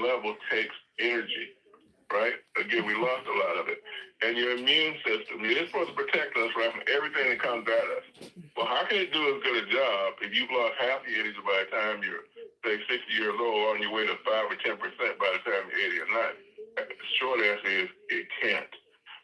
level takes energy, right? Again, we lost a lot of it. And your immune system, it is supposed to protect us, right, from everything that comes at us. Well, how can it do as good a job if you've lost half your energy by the time you're, say, 60 years old, on your way to 5 or 10% by the time you're 80 or 90? The short answer is it can't.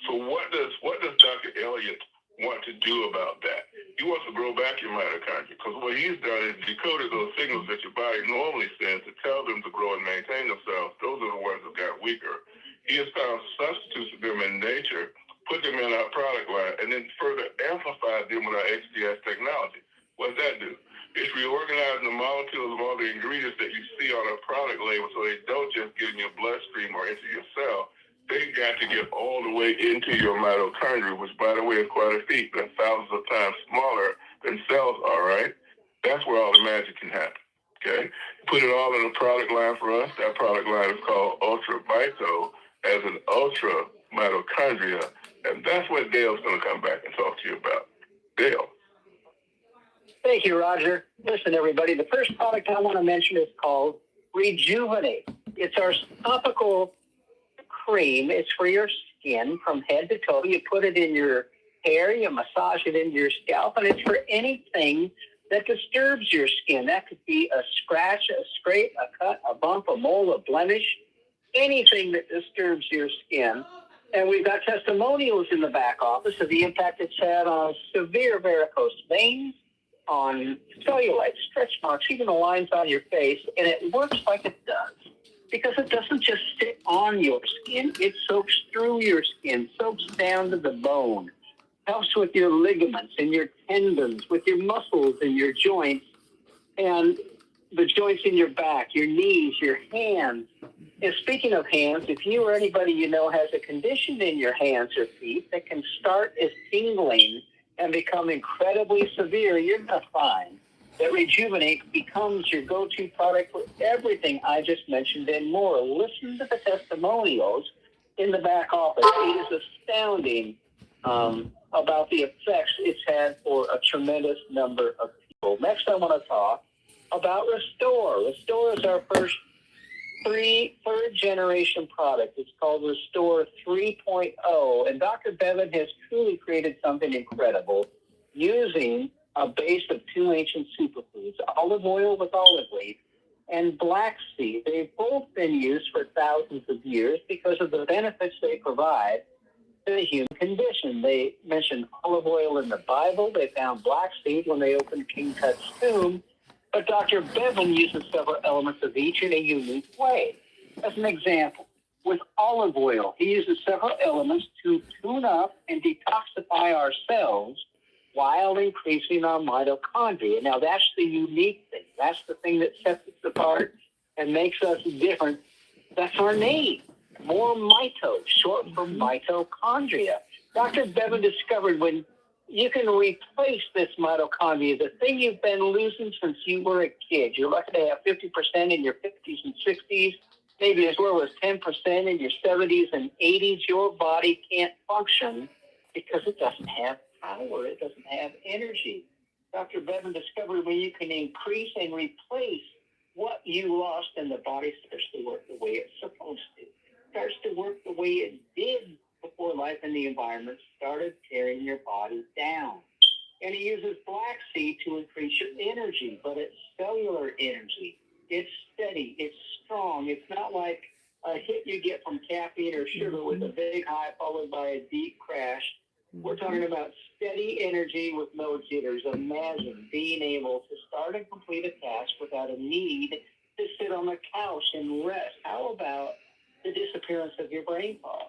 So what does Dr. Elliott want to do about that? He wants to grow back your mitochondria, because what he's done is decoded those signals that your body normally sends to tell them to grow and maintain themselves. Those are the ones that got weaker. He has found substitutes of them in nature, put them in our product line, and then further amplified them with our XDS technology. What does that do? It's reorganizing the molecules of all the ingredients that you see on a product label, so they don't just get in your bloodstream or into your cell. They got to get all the way into your mitochondria, which, by the way, is quite a feat. They're thousands of times smaller than cells are, right? That's where all the magic can happen, okay? Put it all in a product line for us. That product line is called UltraMito, as an ultra mitochondria, and that's what Dale's going to come back and talk to you about. Dale. Thank you, Roger. Listen, everybody, the first product I want to mention is called Rejuvenate. It's our topical cream. It's for your skin from head to toe. You put it in your hair, you massage it into your scalp, and it's for anything that disturbs your skin. That could be a scratch, a scrape, a cut, a bump, a mole, a blemish, anything that disturbs your skin. And we've got testimonials in the back office of the impact it's had on severe varicose veins, on cellulite, stretch marks, even the lines on your face. And it works like it does because it doesn't just sit on your skin. It soaks through your skin, soaks down to the bone, helps with your ligaments and your tendons, with your muscles and your joints, and the joints in your back, your knees, your hands. And speaking of hands, if you or anybody you know has a condition in your hands or feet that can start as tingling and become incredibly severe, you're going to find that Rejuvenate becomes your go-to product for everything I just mentioned and more. Listen to the testimonials in the back office. It is astounding about the effects it's had for a tremendous number of people. Next, I want to talk about Restore. Restore is our third generation product. It's called Restore 3.0, and Dr. Bevan has truly created something incredible using a base of two ancient superfoods, olive oil with olive leaf and black seed. They've both been used for thousands of years because of the benefits they provide to the human condition. They mentioned olive oil in the Bible. They found black seed when they opened King Tut's tomb. But Dr. Bevan uses several elements of each in a unique way. As an example, with olive oil, he uses several elements to tune up and detoxify our cells while increasing our mitochondria. Now, that's the unique thing. That's the thing that sets us apart and makes us different. That's our name, MoreMito, short for mitochondria. Dr. Bevan discovered when you can replace this mitochondria, the thing you've been losing since you were a kid. You're lucky to have 50% in your 50s and 60s, maybe as well as 10% in your 70s and 80s. Your body can't function because it doesn't have power. It doesn't have energy. Dr. Bevan discovered when you can increase and replace what you lost, and the body starts to work the way it's supposed to. It starts to work the way it did before life and the environment started tearing your body down. And he uses black seed to increase your energy, but it's cellular energy. It's steady. It's strong. It's not like a hit you get from caffeine or sugar with a big high followed by a deep crash. We're talking about steady energy with no jitters. Imagine being able to start and complete a task without a need to sit on the couch and rest. How about the disappearance of your brain fog?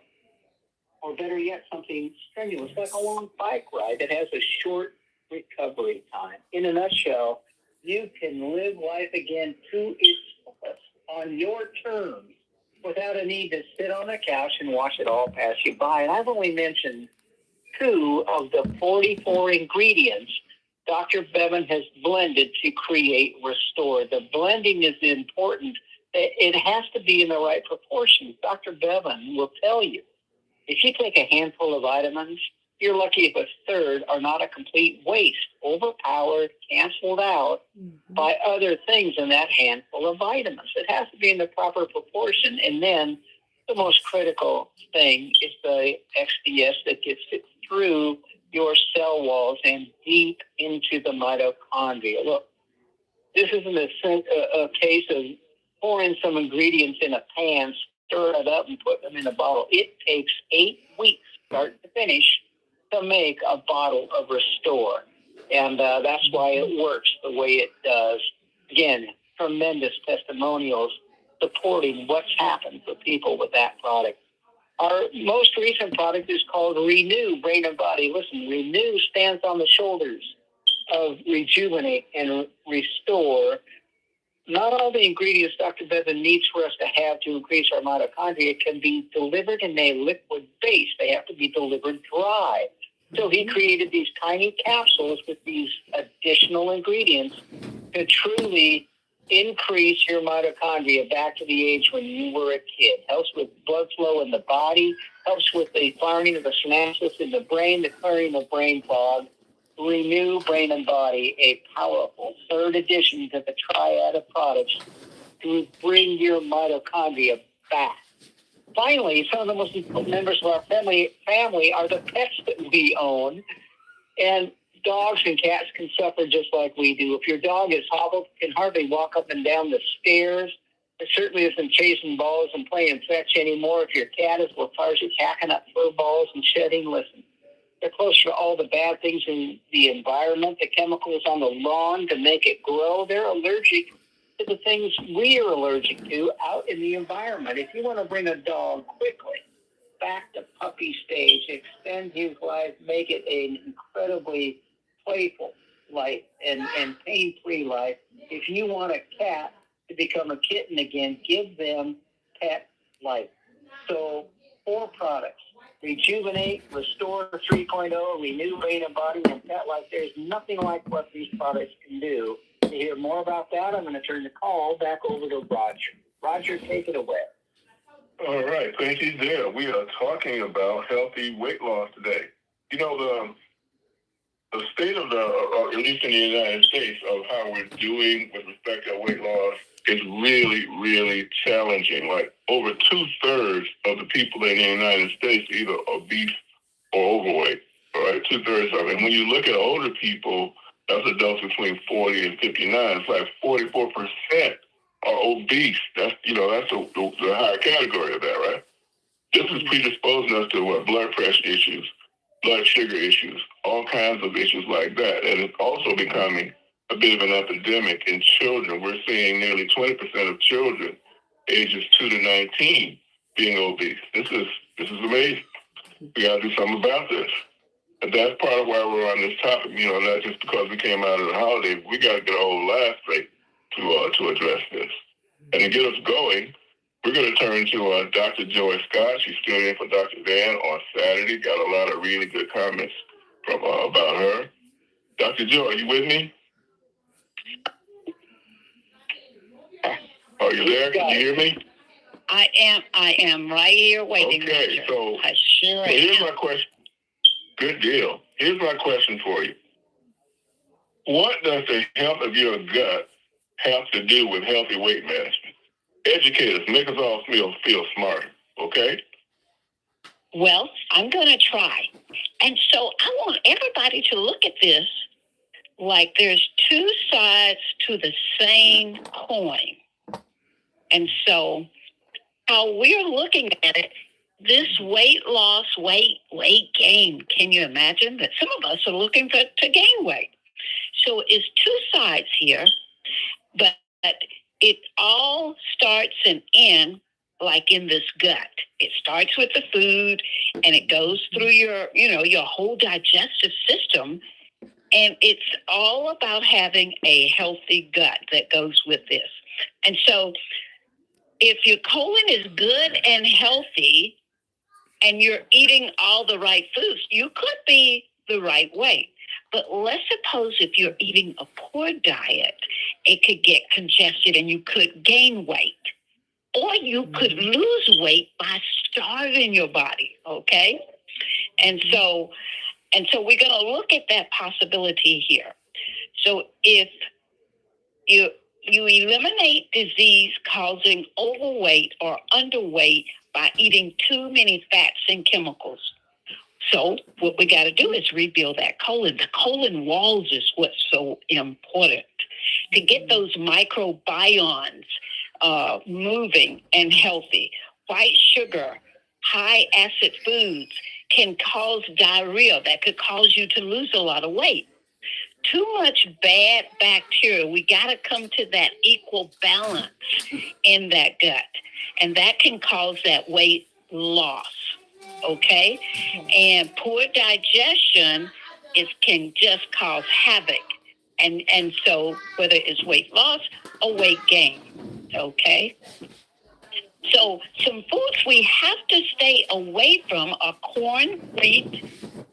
Or better yet, something strenuous, like a long bike ride that has a short recovery time. In a nutshell, you can live life again to its fullest on your terms without a need to sit on a couch and watch it all pass you by. And I've only mentioned 2 of the 44 ingredients Dr. Bevan has blended to create Restore. The blending is important. It has to be in the right proportions. Dr. Bevan will tell you, if you take a handful of vitamins you're lucky if a third are not a complete waste, overpowered, canceled out by other things in that handful of vitamins. It has to be in the proper proportion. And then the most critical thing is the XDS that gets it through your cell walls and deep into the mitochondria. Look, this isn't a case of pouring some ingredients in a pan, stir it up, and put them in a bottle. It takes 8 weeks, start to finish, to make a bottle of Restore. And that's why it works the way it does. Again, tremendous testimonials supporting what's happened for people with that product. Our most recent product is called Renew, Brain and Body. Listen, Renew stands on the shoulders of Rejuvenate and Restore. Not all the ingredients Dr. Bevan needs for us to have to increase our mitochondria can be delivered in a liquid base. They have to be delivered dry. So he created these tiny capsules with these additional ingredients to truly increase your mitochondria back to the age when you were a kid. Helps with blood flow in the body, helps with the firing of the synapses in the brain, the clearing of brain fog. Renew, Brain and Body, a powerful third addition to the triad of products to bring your mitochondria back. Finally, some of the most important members of our family are the pets that we own. And dogs and cats can suffer just like we do. If your dog is hobbled, can hardly walk up and down the stairs, it certainly isn't chasing balls and playing fetch anymore. If your cat is lethargic, hacking up fur balls and shedding, listen. They're closer to all the bad things in the environment, the chemicals on the lawn to make it grow. They're allergic to the things we are allergic to out in the environment. If you want to bring a dog quickly back to puppy stage, extend his life, make it an incredibly playful life and pain-free life. If you want a cat to become a kitten again, give them Petlife. So 4 products. Rejuvenate, Restore 3.0, Renew, Brain and Body, and Petlife. There's nothing like what these products can do. To hear more about that, I'm going to turn the call back over to Roger. Roger, take it away. All right. Thank you, Dale. We are talking about healthy weight loss today. You know, the state of at least in the United States, of how we're doing with respect to weight loss is really, really challenging. Like over 2/3 of the people in the United States are either obese or overweight. All right, 2/3 of it. And when you look at older people, that's adults between 40 and 59. It's like 44% are obese. That's the higher category of that, right? This is predisposing us to blood pressure issues, blood sugar issues, all kinds of issues like that. And it's also becoming a bit of an epidemic in children. We're seeing nearly 20% of children ages 2 to 19 being obese. This is amazing. We got to do something about this. And that's part of why we're on this topic, not just because we came out of the holiday. We got to get a whole life straight to address this. And to get us going, we're going to turn to Dr. Joy Scott. She's still in for Dr. Van on Saturday. Got a lot of really good comments from about her. Dr. Joy, are you with me? Are you there? Can you hear me? I am right here waiting. Okay, so I sure am. Here's my question. Good deal. Here's my question for you. What does the health of your gut have to do with healthy weight management? Educate us. Make us all feel smarter, okay? Well, I'm going to try. And so I want everybody to look at this like there's 2 sides to the same coin. And so how we're looking at it, this weight loss, weight gain, can you imagine that some of us are looking to gain weight? So it's 2 sides here, but it all starts and ends like in this gut. It starts with the food and it goes through your whole digestive system. And it's all about having a healthy gut that goes with this. And so if your colon is good and healthy and you're eating all the right foods, you could be the right weight. But let's suppose if you're eating a poor diet, it could get congested and you could gain weight. Or you could lose weight by starving your body, okay? And so And so we're going to look at that possibility here. So if you eliminate disease causing overweight or underweight by eating too many fats and chemicals. So what we got to do is rebuild that colon. The colon walls is what's so important to get those microbiomes moving and healthy. White sugar, high acid foods can cause diarrhea that could cause you to lose a lot of weight. Too much bad bacteria. We got to come to that equal balance in that gut. And that can cause that weight loss. Okay? And poor digestion can just cause havoc. And so whether it's weight loss or weight gain. Okay? So some foods we have to stay away from are corn, wheat,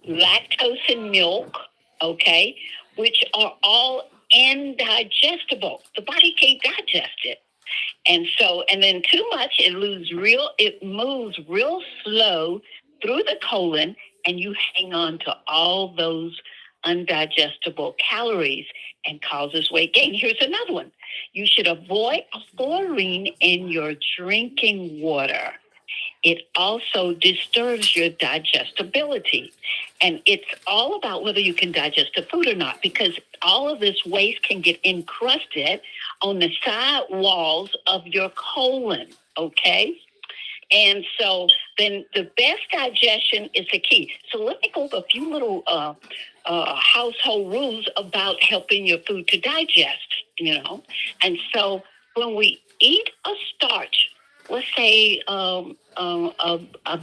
lactose in milk, okay, which are all indigestible. The body can't digest it. And then too much, it moves real slow through the colon, and you hang on to all those undigestible calories and causes weight gain. Here's another one. You should avoid chlorine in your drinking water. It also disturbs your digestibility. And it's all about whether you can digest the food or not, because all of this waste can get encrusted on the side walls of your colon, okay? And so then the best digestion is the key. So let me go over a few little household rules about helping your food to digest, And so when we eat a starch, let's say a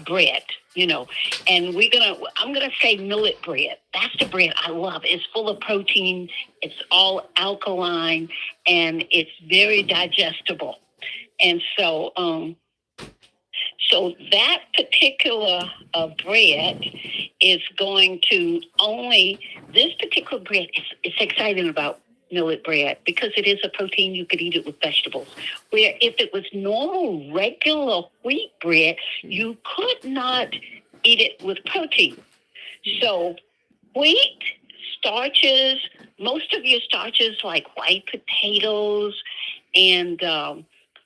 bread, and I'm gonna say millet bread. That's the bread I love. It's full of protein. It's all alkaline, and it's very digestible. And so that particular bread is going to this particular bread is exciting about millet bread because it is a protein. You could eat it with vegetables. Where if it was normal, regular wheat bread, you could not eat it with protein. So wheat, starches, most of your starches like white potatoes and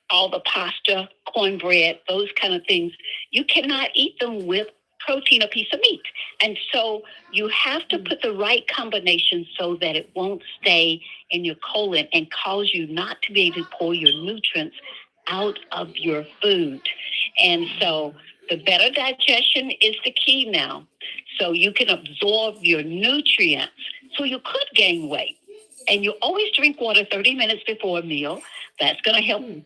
all the pasta, cornbread, those kind of things, you cannot eat them with protein, a piece of meat. And so you have to put the right combination so that it won't stay in your colon and cause you not to be able to pull your nutrients out of your food. And so the better digestion is the key now. So you can absorb your nutrients. So you could gain weight. And you always drink water 30 minutes before a meal. That's going to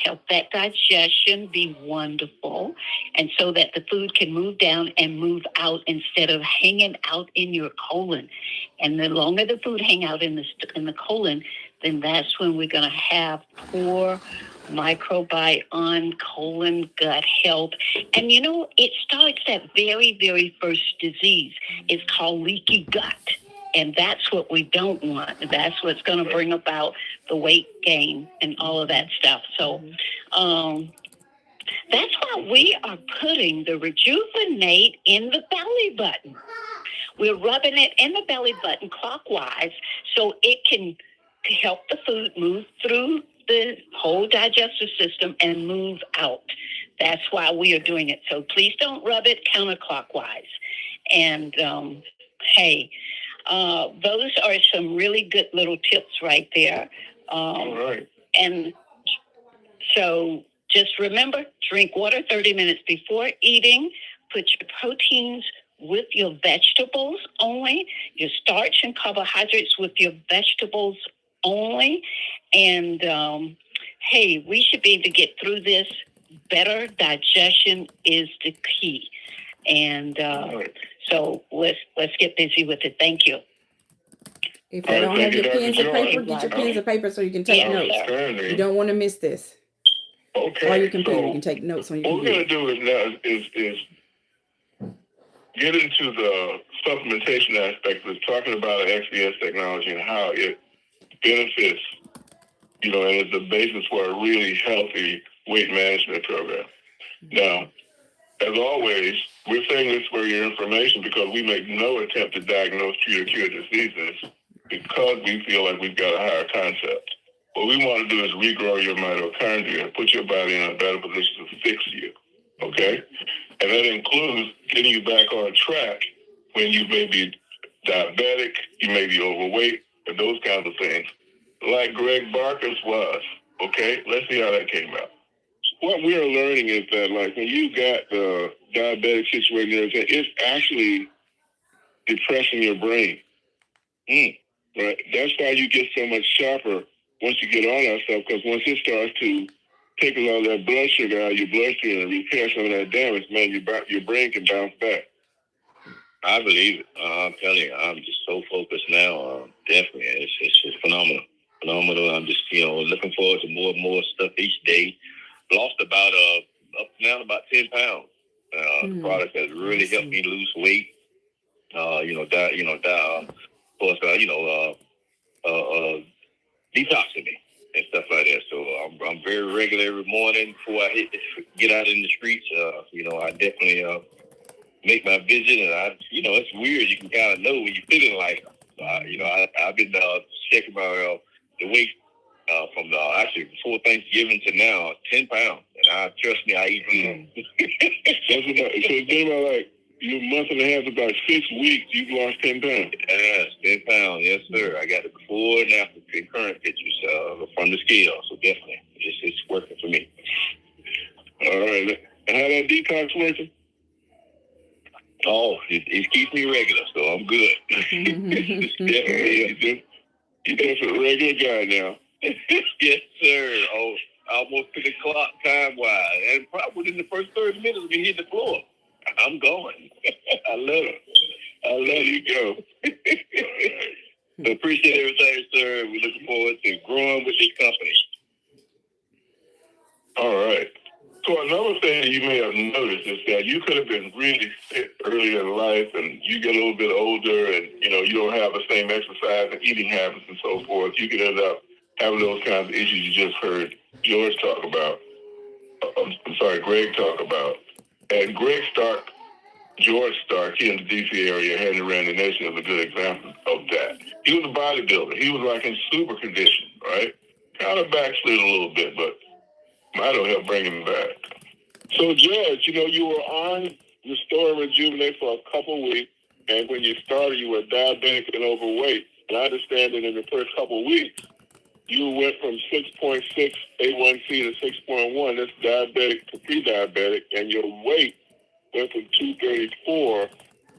help that digestion be wonderful, and so that the food can move down and move out instead of hanging out in your colon. And the longer the food hang out in the colon, then that's when we're going to have poor microbiome, colon, gut health. And it starts that very, very first disease. It's called leaky gut. And that's what we don't want. That's what's going to bring about the weight gain and all of that stuff. So that's why we are putting the Rejuvenate in the belly button. We're rubbing it in the belly button clockwise so it can help the food move through the whole digestive system and move out. That's why we are doing it. So please don't rub it counterclockwise. And those are some really good little tips right there. All right. And so just remember, drink water 30 minutes before eating. Put your proteins with your vegetables only. Your starch and carbohydrates with your vegetables only. And, we should be able to get through this. Better digestion is the key. And so let's get busy with it. Thank you. If you don't have your pens and paper, get your pens and paper so you can take notes. You don't want to miss this. Okay. Or your computer, you can take notes on your computer. What we're going to do is get into the supplementation aspect of talking about XVS technology and how it benefits, and is the basis for a really healthy weight management program. Now, as always, we're saying this for your information because we make no attempt to diagnose, treat, or cure diseases because we feel like we've got a higher concept. What we want to do is regrow your mitochondria and put your body in a better position to fix you, okay? And that includes getting you back on track when you may be diabetic, you may be overweight, and those kinds of things, like Greg Barker's was, okay? Let's see how that came out. What we're learning is that, like, when you got the diabetic situation, it's actually depressing your brain. Right? That's why you get so much sharper once you get on that stuff, because once it starts to take a lot of that blood sugar out of your bloodstream and repair some of that damage, man, your brain can bounce back. I believe it. I'm telling you, I'm just so focused now. Definitely, it's just phenomenal. Phenomenal. I'm just, looking forward to more and more stuff each day. Lost about up now about 10 pounds. The product has really helped me lose weight. Detoxing me and stuff like that. So I'm very regular every morning before I get out in the streets. I definitely make my visit, and it's weird. You can kind of know when you're feeling like, I've been checking my the weight from actually before Thanksgiving to now, 10 pounds. And trust me, I eat good. So it's been about like a month and a half, about 6 weeks, you've lost 10 pounds. Yes, 10 pounds, yes, sir. I got the before and after current pictures from the scale, so definitely, it's working for me. All right, and how that detox working? Oh, it keeps me regular, so I'm good. Definitely, you're just a regular guy now. Yes, sir. Oh, almost to the clock time-wise, and probably within the first 30 minutes, we hit the floor. I'm going. I love it. I let you go. So appreciate everything, sir. We're looking forward to growing with this company. All right. So another thing that you may have noticed is that you could have been really fit earlier in life, and you get a little bit older, and you don't have the same exercise and eating habits and so forth. You could end up having those kinds of issues you just heard George talk about. Greg talk about. And George Stark, here in the D.C. area, had to ran the nation as a good example of that. He was a bodybuilder. He was like in super condition, right? Kind of backslid a little bit, but Mito helped bring him back. So, George, you were on Restore and Rejuvenate for a couple of weeks, and when you started, you were diabetic and overweight. And I understand that in the first couple of weeks, you went from 6.6 A1C to 6.1. That's diabetic to pre-diabetic, and your weight went from 234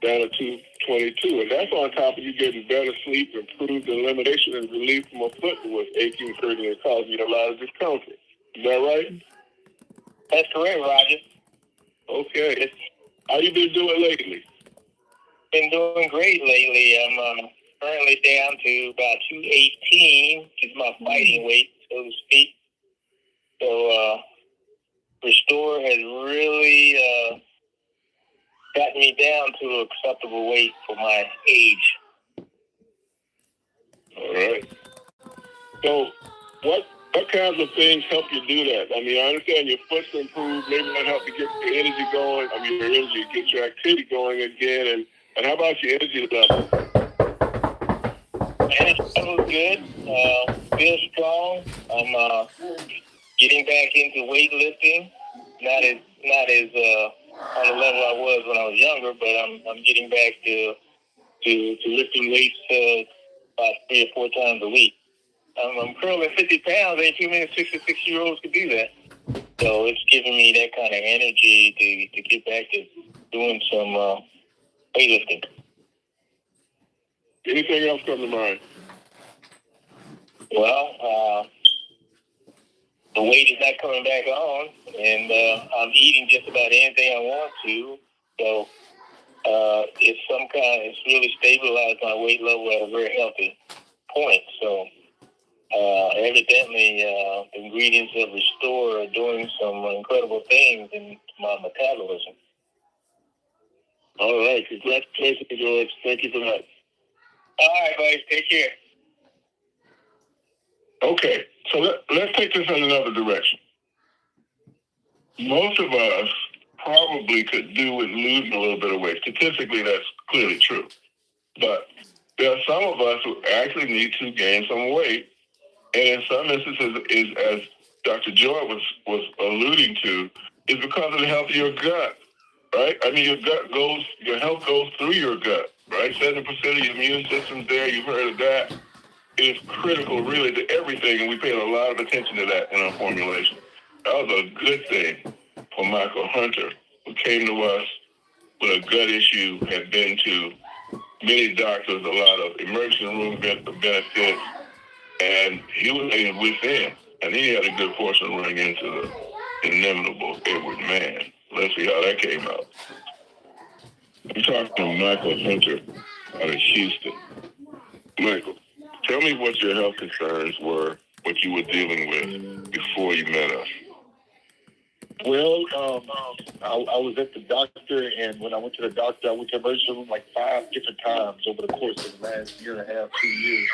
down to 222. And that's on top of you getting better sleep, improved elimination, and relief from a foot that was aching, hurting, and causing you a lot of discomfort. Is that right? That's correct, Roger. Okay. How you been doing lately? Been doing great lately. I'm currently down to about 218, which is my fighting weight, so to speak. So Restore has really got me down to an acceptable weight for my age. All right. So what kinds of things help you do that? I mean, I understand your foot's improved. Maybe that help you get your energy going. Your energy, get your activity going again. And how about your energy level? Energy level is good. Feel strong. I'm getting back into weightlifting. Not as on the level I was when I was younger, but I'm getting back to lifting weights about 3 or 4 times a week. I'm curling 50 pounds. Ain't too many 66-year-olds could do that. So it's giving me that kind of energy to get back to doing some weightlifting. Anything else come to mind? Well, the weight is not coming back on, and I'm eating just about anything I want to. So it's really stabilized my weight level at a very healthy point. So evidently, the ingredients of Restore are doing some incredible things in my metabolism. All right. Congratulations, George. Thank you for that. All right, buddy. Take care. Okay, so let's take this in another direction. Most of us probably could do with losing a little bit of weight. Statistically, that's clearly true. But there are some of us who actually need to gain some weight. And in some instances, is as Dr. Joy was alluding to, is because of the health of your gut, right? I mean, your health goes through your gut, right? 70% of your immune system's there. You've heard of that. It is critical, really, to everything, and we paid a lot of attention to that in our formulation. That was a good thing for Michael Hunter, who came to us with a gut issue, had been to many doctors, a lot of emergency room benefits, and he was within, and he had a good portion running into the inimitable Edward Mann. Let's see how that came out. I'm talking to Michael Hunter out of Houston. Michael, tell me what your health concerns were, what you were dealing with before you met us. Well, I was at the doctor, and when I went to the doctor, I went to the emergency room like 5 different times over the course of the last year and a half, 2 years,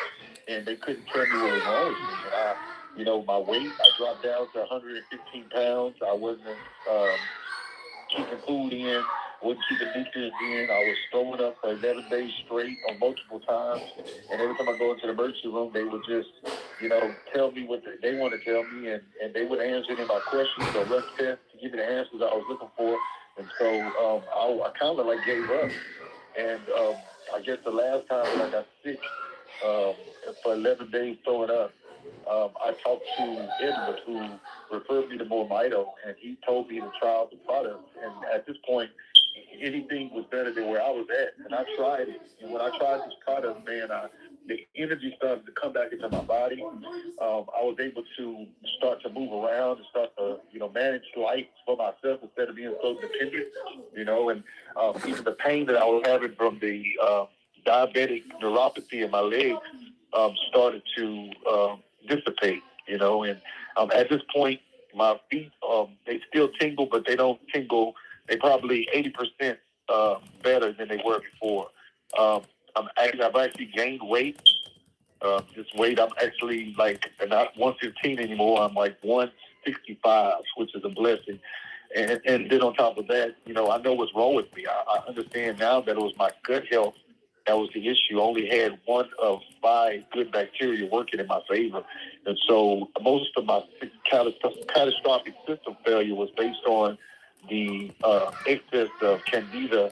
and they couldn't tell me what was wrong with me. My weight, I dropped down to 115 pounds. I wasn't keeping food in, wasn't keeping nutrients in. I was throwing up for 11 days straight on multiple times, and every time I go into the emergency room, they would just tell me what they want to tell me, and they would answer any of my questions or run tests to give me the answers I was looking for. And so I kind of like gave up. And I guess the last time when I got sick for 11 days throwing up, I talked to Edward, who referred me to MoreMito, and he told me to try out the product. And at this point, anything was better than where I was at. And I tried it. And when I tried this product, man, the energy started to come back into my body. I was able to start to move around and start to, manage life for myself instead of being so dependent, and even the pain that I was having from the diabetic neuropathy in my legs started to dissipate, and at this point, my feet, they still tingle, but they don't tingle. They probably 80% better than they were before. I've actually gained weight. This weight, I'm actually not 115 anymore. I'm like 165, which is a blessing. And then on top of that, I know what's wrong with me. I understand now that it was my gut health that was the issue. I only had 1 of 5 good bacteria working in my favor. And so most of my catastrophic system failure was based on the excess of candida,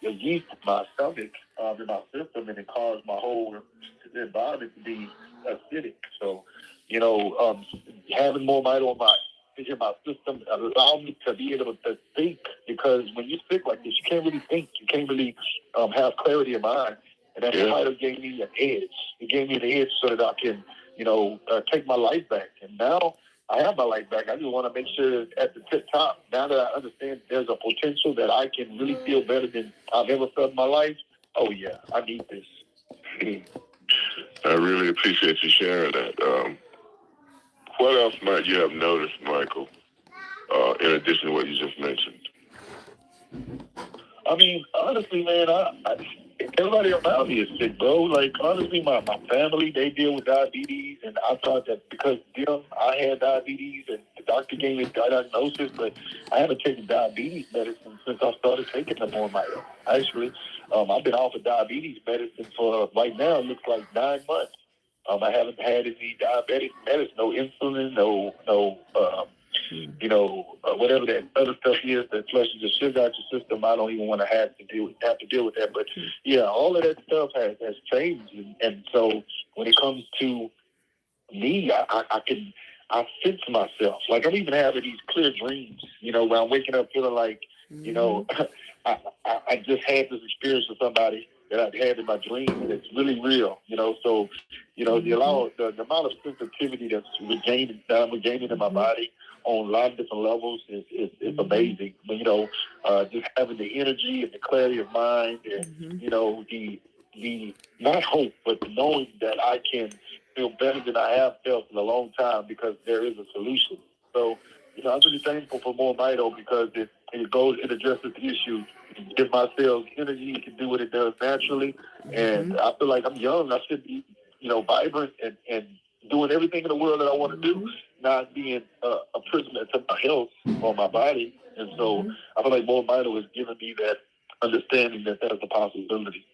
yeast in my stomach, in my system, and it caused my whole environment to be acidic. So, having MoreMito in my system allowed me to be able to think, because when you're sick like this, you can't really think. You can't really have clarity of mind. And that MoreMito gave me an edge. It gave me the edge so that I can, take my life back. And now I have my life back. I just want to make sure at the tip top, now that I understand there's a potential that I can really feel better than I've ever felt in my life. Oh, yeah, I need this. I really appreciate you sharing that. What else might you have noticed, Michael, in addition to what you just mentioned? I mean, honestly, man, everybody around me is sick, bro. Like, honestly, my family, they deal with diabetes, and I thought that because I had diabetes, and the doctor gave me a diagnosis, but I haven't taken diabetes medicine since I started taking the MoreMito. Actually, I've been off of diabetes medicine for, right now, it looks like 9 months. I haven't had any diabetic medicine, no insulin, no whatever that other stuff is that flushes the sugar out your system. I don't even want to have to deal with that. But yeah, all of that stuff has changed, and so when it comes to me, I sense myself. Like, I'm even having these clear dreams, where I'm waking up feeling like, I just had this experience with somebody that I've had in my dreams, and it's really real, So, the amount of sensitivity that's I'm regaining in my body on a lot of different levels is amazing. But, just having the energy and the clarity of mind, and the not hope, but knowing that I can feel better than I have felt in a long time because there is a solution. So, I'm really thankful for MoreMito because it addresses the issue. It gives my cells energy. It can do what it does naturally. And I feel like I'm young. I should be, vibrant and doing everything in the world that I want to do, not being a prisoner to my health or my body. And so I feel like MoreMito has given me that understanding that that's a possibility.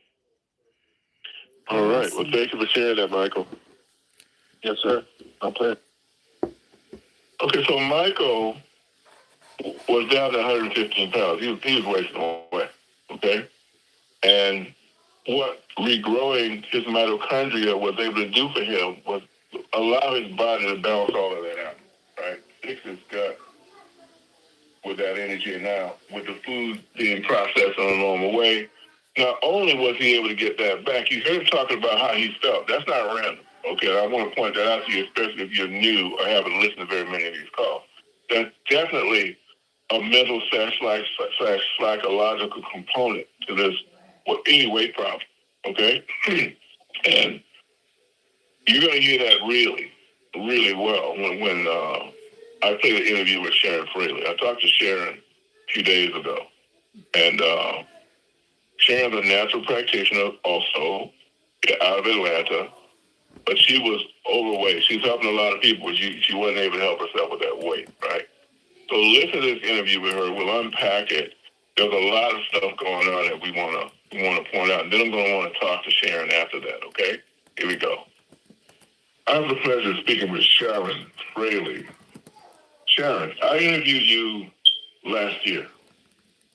All right. Well, thank you for sharing that, Michael. Yes, sir. My pleasure. Okay, so Michael was down to 115 pounds. He was wasting away, okay? And what regrowing his mitochondria was able to do for him was allow his body to balance all of that out, right? Fix his gut with that energy. And now, with the food being processed in a normal way, not only was he able to get that back, you heard him talking about how he felt. That's not random, okay? I want to point that out to you, especially if you're new or haven't listened to very many of these calls. That's definitely a mental slash psychological component to this, any weight problem, okay? And you're going to hear that really, really well when I played an interview with Sharon Fraley. I talked to Sharon a few days ago, and Sharon's a natural practitioner also out of Atlanta, but she was overweight. She's helping a lot of people, but she wasn't able to help herself with that weight, right? So listen to this interview with her. We'll unpack it. There's a lot of stuff going on that we want to point out. And then I'm going to want to talk to Sharon after that, okay? Here we go. I have the pleasure of speaking with Sharon Fraley. Sharon, I interviewed you last year.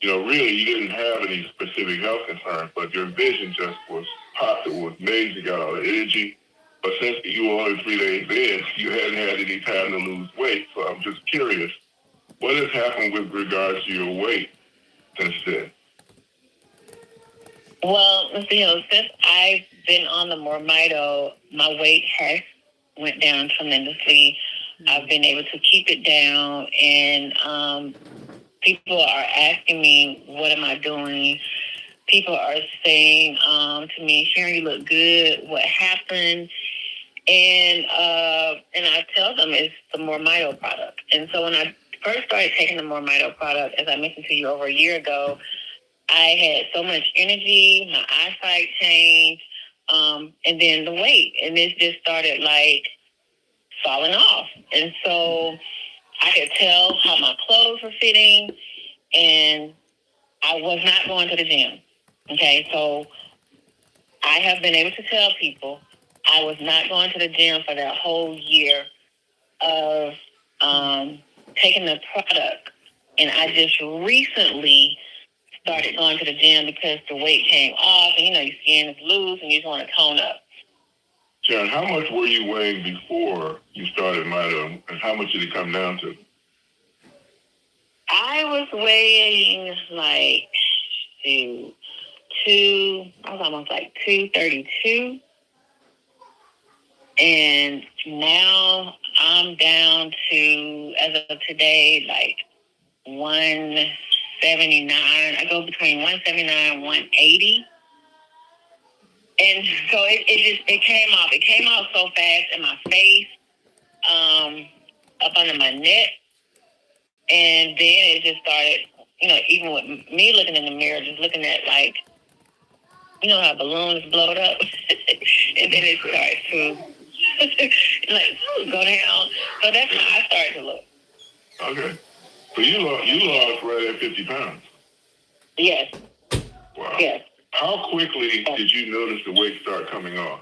You know, really, you didn't have any specific health concerns, but your vision just was popped. It was amazing. You got all the energy. But since you were only 3 days in, you hadn't had any time to lose weight. So I'm just curious, what has happened with regards to your weight since then? Well, since I've been on the MoreMito, my weight has went down tremendously. I've been able to keep it down, and people are asking me, what am I doing? People are saying to me, Sharon, you look good. What happened? And I tell them it's the MoreMito product. And so when I first started taking the MoreMito product, as I mentioned to you over a year ago, I had so much energy, my eyesight changed, and then the weight. And this just started like falling off. And so I could tell how my clothes were fitting, and I was not going to the gym. Okay, so I have been able to tell people I was not going to the gym for that whole year of taking the product. And I just recently started going to the gym because the weight came off, and your skin is loose and you just want to tone up. Sharon, how much were you weighing before you started Mito, and how much did it come down to? I was weighing like I was almost like 232. And now I'm down to, as of today, like 179. I go between 179 and 180. And so it came off. It came off so fast in my face, up under my neck. And then it just started, even with me looking in the mirror, just looking at like, how balloons blowed up. And then it starts to like go down. So that's how I started to look. Okay. So you lost right at 50 pounds. Yes. Wow. Yes. How quickly did you notice the weight start coming off?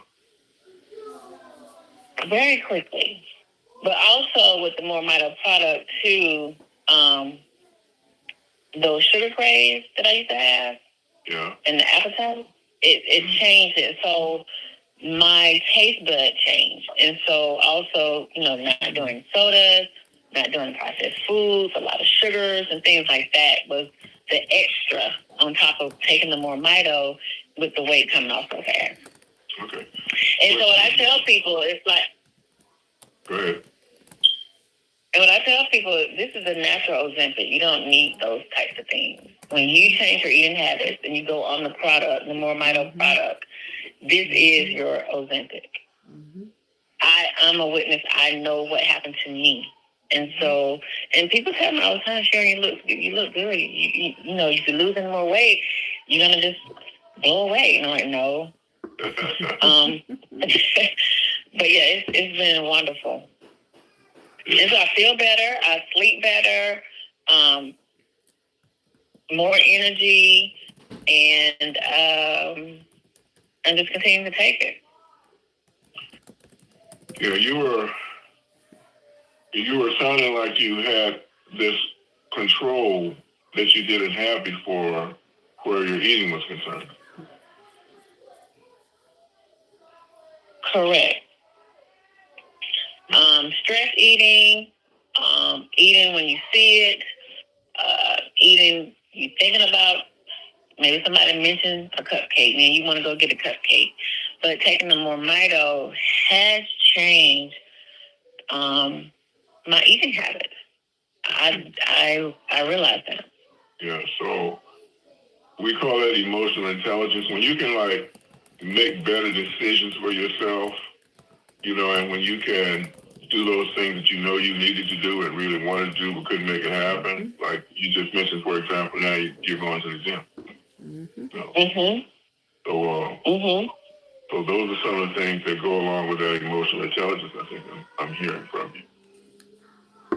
Very quickly. But also with the MoreMito product too, those sugar craves that I used to have, and the appetite, it changed it. So my taste bud changed. And so also, not doing sodas, not doing processed foods, a lot of sugars and things like that was the extra on top of taking the MoreMito with the weight coming off so fast. Okay. And so what I tell people is like... Go ahead. And what I tell people, this is a natural Ozempic. You don't need those types of things. When you change your eating habits and you go on the product, the MoreMito product, this is your Ozempic. I'm a witness. I know what happened to me. And so, and people tell me all the time, Sharon, you look good. If you're losing more weight, you're going to just blow away. And I'm like, no. But yeah, it's been wonderful. And so I feel better. I sleep better. more energy, and just continue to take it. Yeah, you were sounding like you had this control that you didn't have before where your eating was concerned. Correct. Stress eating, eating when you see it, eating you thinking about, maybe somebody mentioned a cupcake, and you want to go get a cupcake. But taking the MoreMito has changed my eating habits. I realize that. Yeah, so we call that emotional intelligence. When you can like make better decisions for yourself, and when you can do those things that you know you needed to do and really wanted to do but couldn't make it happen. Like you just mentioned, for example, now you're going to the gym. So those are some of the things that go along with that emotional intelligence. I think I'm hearing from you.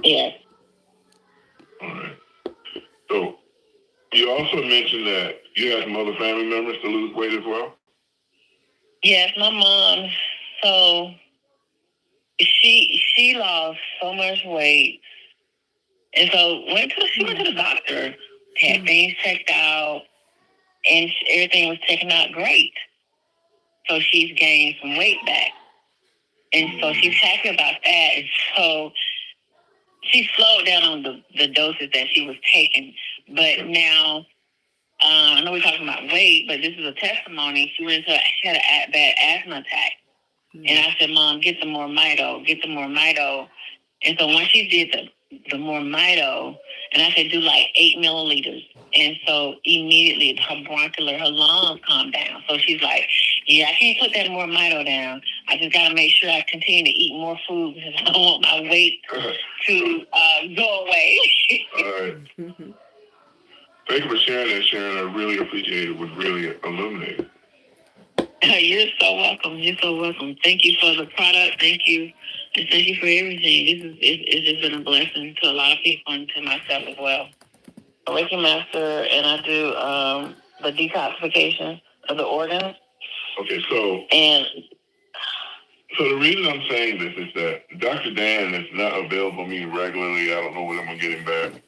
Yes. All right. So you also mentioned that you had some other family members to lose weight as well? Yes, my mom. So she lost so much weight, and so she went to the doctor, had things checked out, and everything was taken out great. So she's gained some weight back, and so she's happy about that. And so she slowed down on the doses that she was taking, but now. I know we're talking about weight, but this is a testimony. She had a bad asthma attack. And I said, Mom, get the MoreMito. And so once she did the MoreMito, and I said, do like 8 milliliters. And so immediately her lungs calmed down. So she's like, yeah, I can't put that MoreMito down. I just got to make sure I continue to eat more food because I don't want my weight to go away. All right. Thank you for sharing that, Sharon. I really appreciate it. It was really illuminating. You're so welcome. Thank you for the product. Thank you. And thank you for everything. It's just been a blessing to a lot of people and to myself as well. I'm a Reiki master, and I do the detoxification of the organs. Okay, so the reason I'm saying this is that Dr. Dan is not available to me regularly. I don't know when I'm going to get him back.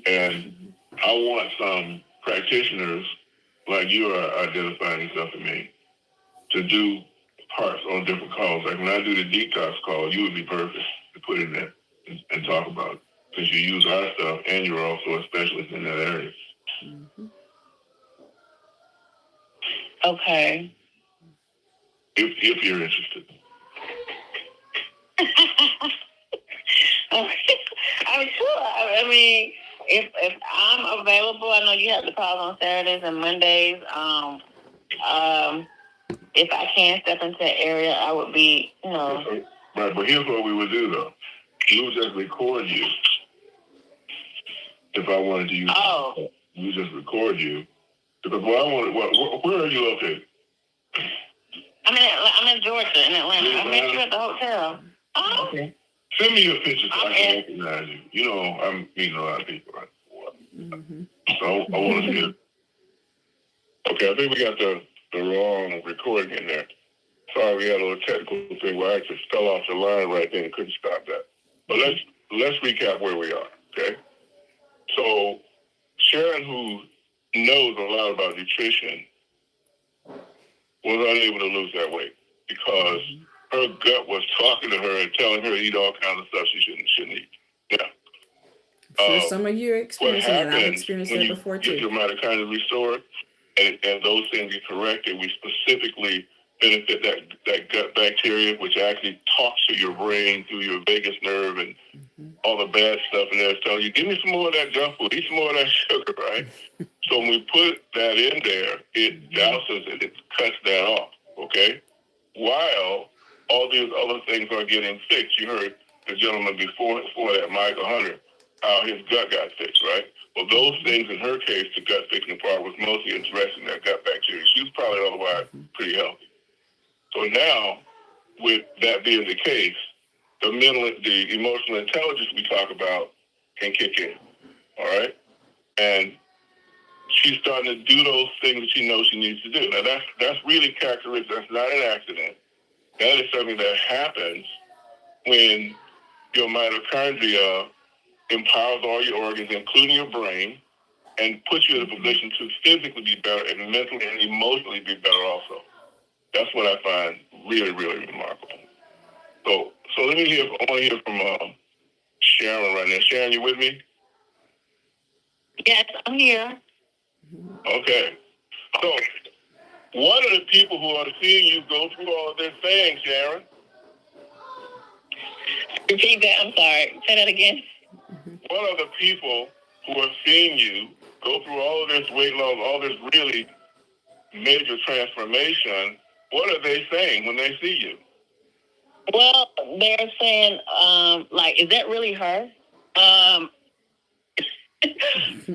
And I want some practitioners like you are identifying yourself to me to do parts on different calls. Like when I do the detox call, you would be perfect to put in there and talk about it because you use our stuff and you're also a specialist in that area. Okay. If you're interested. I'm sure. I mean, if I'm available, I know you have the calls on Saturdays and Mondays. If I can step into that area, I would be, Right, but here's what we would do, though. We would just record you. If I wanted to use it, we would just record you. Because where are you located? I'm in Georgia, in Atlanta. I met you at the hotel. Oh. Okay. Send me your picture so I can recognize you. I'm meeting a lot of people, right? So I want to see it. Okay, I think we got the wrong recording in there. Sorry, we had a little technical thing where I actually fell off the line right then and couldn't stop that. But let's recap where we are, okay? So Sharon, who knows a lot about nutrition, was unable to lose that weight because her gut was talking to her and telling her to eat all kinds of stuff she shouldn't eat. Yeah. For some of you are experiencing that. I've experienced that before too. Get your mitochondria restored and those things get corrected, we specifically benefit that gut bacteria, which actually talks to your brain through your vagus nerve and all the bad stuff in there. It's telling you, give me some more of that junk food, eat some more of that sugar, right? So when we put that in there, it douses it, it cuts that off, okay? While all these other things are getting fixed. You heard the gentleman before that, Michael Hunter, how his gut got fixed, right? Well, those things, in her case, the gut fixing part was mostly addressing that gut bacteria. She was probably otherwise pretty healthy. So now, with that being the case, the emotional intelligence we talk about can kick in, all right? And she's starting to do those things that she knows she needs to do. Now, that's really characteristic. That's not an accident. That is something that happens when your mitochondria empowers all your organs, including your brain, and puts you in a position to physically be better and mentally and emotionally be better also. That's what I find really, really remarkable. So let me hear. I want to hear from Sharon right now. Sharon, you with me? Yes, I'm here. Okay. So, what are the people who are seeing you go through all of this saying, Sharon? Repeat that. I'm sorry. Say that again. What are the people who are seeing you go through all of this weight loss, all this really major transformation? What are they saying when they see you? Well, they're saying, is that really her?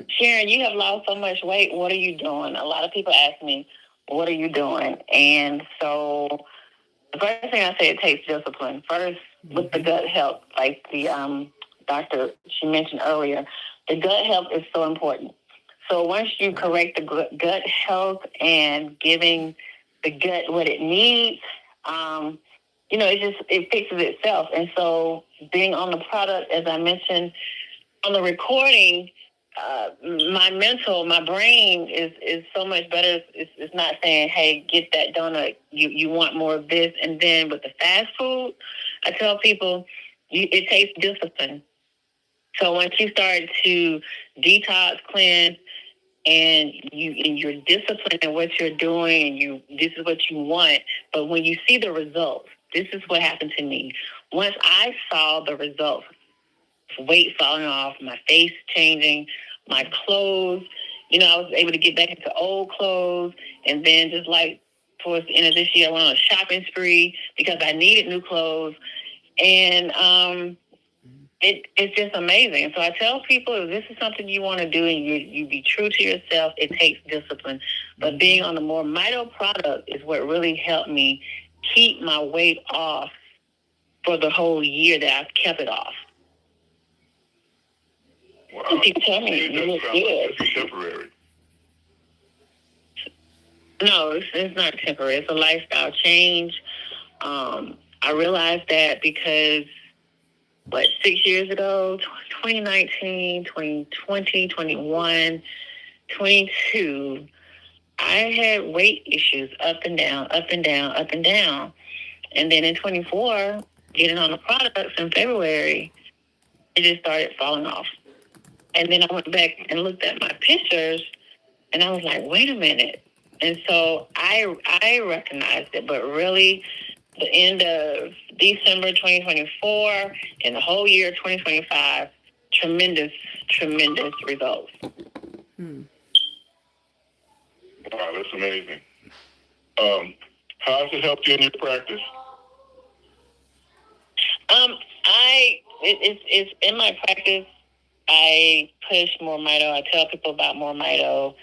Sharon, you have lost so much weight. What are you doing? A lot of people ask me, what are you doing? And so the first thing I say, it takes discipline. First, with the gut health, like the doctor she mentioned earlier, the gut health is so important. So once you correct the gut health and giving the gut what it needs, it fixes itself. And so being on the product, as I mentioned on the recording, my brain is so much better. It's not saying, hey, get that donut. You want more of this. And then with the fast food, I tell people it takes discipline. So once you start to detox, cleanse, and you're disciplined in what you're doing, and this is what you want. But when you see the results, this is what happened to me. Once I saw the results, weight falling off, my face changing, my clothes, I was able to get back into old clothes. And then just like towards the end of this year, I went on a shopping spree because I needed new clothes. And it's just amazing. So I tell people, if this is something you want to do and you be true to yourself, it takes discipline. But being on the MoreMito product is what really helped me keep my weight off for the whole year that I've kept it off. Wow. People tell me you look good. It's temporary. No, it's not temporary. It's a lifestyle change. I realized that because 6 years ago, 2019, 2020, 21, 22, I had weight issues up and down, up and down, up and down. And then in 24, getting on the products in February, it just started falling off. And then I went back and looked at my pictures, and I was like, wait a minute. And so I recognized it, but really the end of December 2024 and the whole year 2025, tremendous results. Wow, that's amazing. How has it helped you in your practice? It's in my practice. I push MoreMito. I tell people about MoreMito,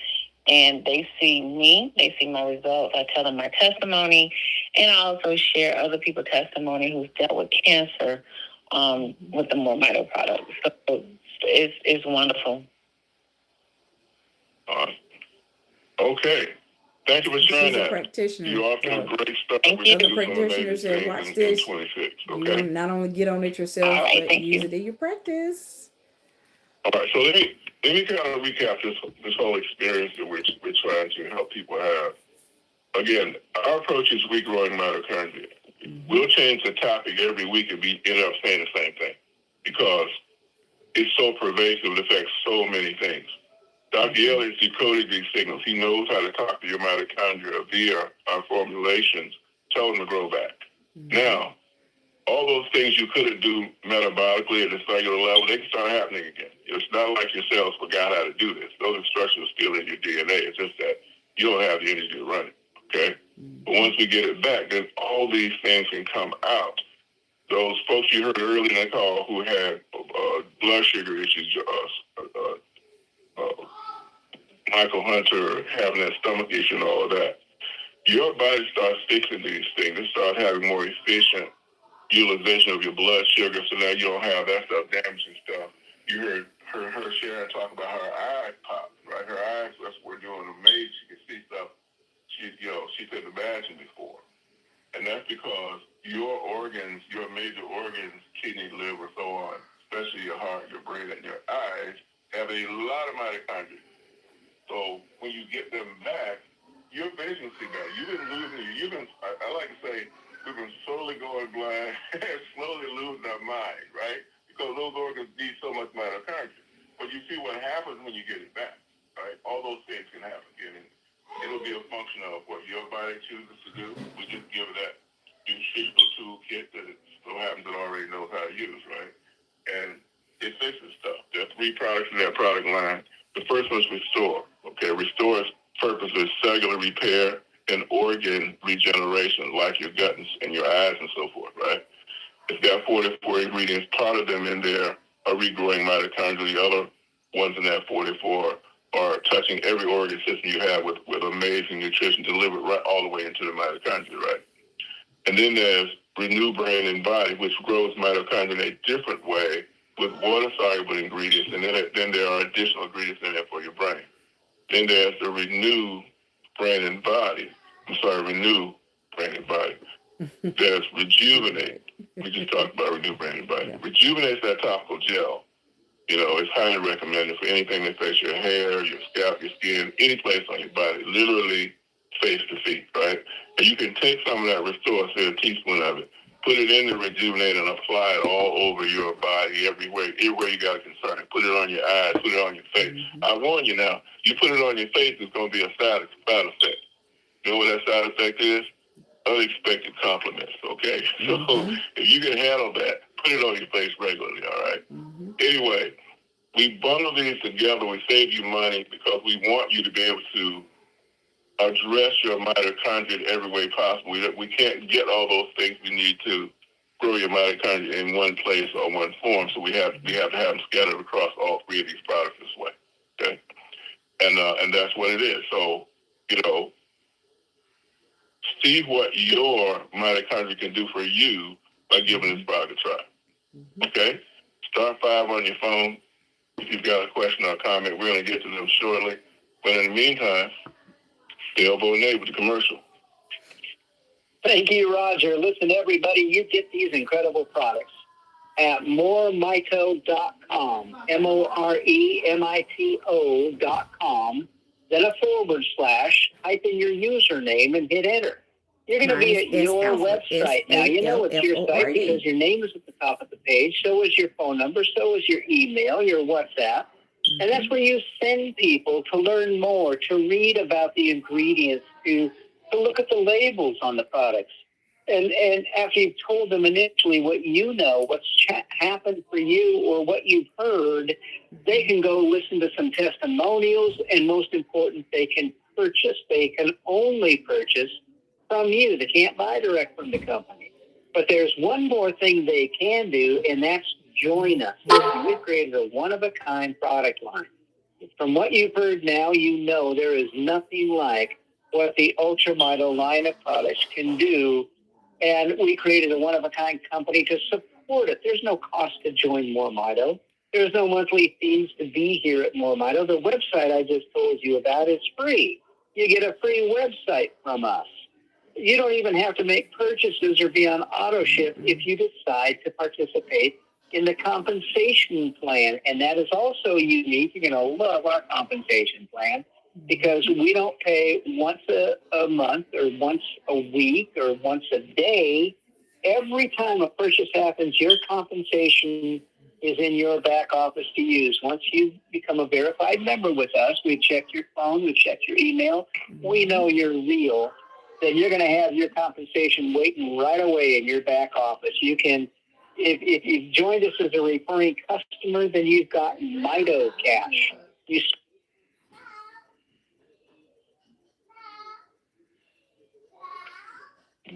and they see me. They see my results. I tell them my testimony, and I also share other people's testimony who's dealt with cancer with the MoreMito product. So it's wonderful. Okay. Thank you for sharing that. Practitioner. You're off to a great start. Thank you. Other practitioners said, watch this. 26, Okay? okay? Not only get on it yourself, right, but use it in your practice. All right, so let me kind of recap this whole experience that we're trying to help people have. Again, our approach is regrowing mitochondria. We'll change the topic every week and end up saying the same thing because it's so pervasive. It affects so many things. Dr. Elliott's decoded these signals. He knows how to talk to your mitochondria via our formulations, tell them to grow back. Now, all those things you couldn't do metabolically at the cellular level, they can start happening again. It's not like your cells forgot how to do this. Those instructions are still in your DNA. It's just that you don't have the energy to run it, okay? But once we get it back, then all these things can come out. Those folks you heard earlier in the call who had blood sugar issues, Michael Hunter having that stomach issue and all of that, your body starts fixing these things. It starts having more efficient utilization of your blood sugar, so now you don't have that stuff damaging stuff. You heard her share and talk about her eye pop, right? Her eyes, that's what we're she said, imagined before. And that's because your organs, your major organs, kidney, liver, so on, especially your heart, your brain, and your eyes, have a lot of mitochondria. So when you get them back, your vision will see better. You've been losing, I like to say, we've been slowly going blind and slowly losing our mind, right? Because those organs need so much mitochondria. But you see what happens when you get it back, right? All those things can happen again. It'll be a function of what your body chooses to do. We just give it that nutritional toolkit that it so happens it already knows how to use, right? And it fixes stuff. There are 3 products in that product line. The first one is Restore. Okay, Restore's purpose is cellular repair and organ regeneration, like your gut and your eyes and so forth, right? It's got 44 ingredients. Part of them in there are regrowing mitochondria. The other ones in that 44 are touching every organ system you have with amazing nutrition delivered right all the way into the mitochondria, right? And then there's Renew Brain and Body, which grows mitochondria in a different way with water-soluble ingredients, and then there are additional ingredients in there for your brain. Then there's the Renew Brain and Body. Renew Brain and Body. There's Rejuvenate. We just talked about Renew Brain and Body. Yeah. Rejuvenate's that topical gel. You know, it's highly recommended for anything that affects your hair, your scalp, your skin, any place on your body, literally face to feet, right? And you can take some of that Restore, say a teaspoon of it, put it in the Rejuvenate and apply it all over your body, everywhere you got a concern. Put it on your eyes, put it on your face. Mm-hmm. I warn you now, you put it on your face, it's going to be a side effect. You know what that side effect is? Unexpected compliments, okay? Mm-hmm. So if you can handle that, put it on your face regularly, all right? Mm-hmm. Anyway, we bundle these together. We save you money because we want you to be able to address your mitochondria in every way possible. We can't get all those things we need to grow your mitochondria in one place or one form, so we have to have them scattered across all 3 of these products this way, okay? And that's what it is. So, you know, see what your mitochondria can do for you by giving this product a try, okay? Star 5 on your phone. If you've got a question or a comment, we're going to get to them shortly. But in the meantime, the elbow and with the commercial. Thank you, Roger. Listen, everybody, you get these incredible products at MoreMito.com, MoreMito.com, then a / type in your username and hit enter. You're going to be at your website. Now, you know it's your site because your name is at the top of the page. So is your phone number. So is your email, your WhatsApp. And that's where you send people to learn more, to read about the ingredients, to look at the labels on the products. And after you've told them initially what you know, what's happened for you or what you've heard, they can go listen to some testimonials. And most important, they can purchase. They can only purchase from you. They can't buy direct from the company. But there's one more thing they can do, and that's join us. We've created a one-of-a-kind product line. From what you've heard now, you know there is nothing like what the UltraMito line of products can do. And we created a one-of-a-kind company to support it. There's no cost to join MoreMito. There's no monthly fees to be here at MoreMito. The website I just told you about is free. You get a free website from us. You don't even have to make purchases or be on auto ship if you decide to participate in the compensation plan. And that is also unique. You're going to love our compensation plan because we don't pay once a month or once a week or once a day. Every time a purchase happens, your compensation is in your back office to use. Once you become a verified member with us, we check your phone, we check your email, we know you're real, then you're going to have your compensation waiting right away in your back office. You can, if you've joined us as a referring customer, then you've got Mito Cash.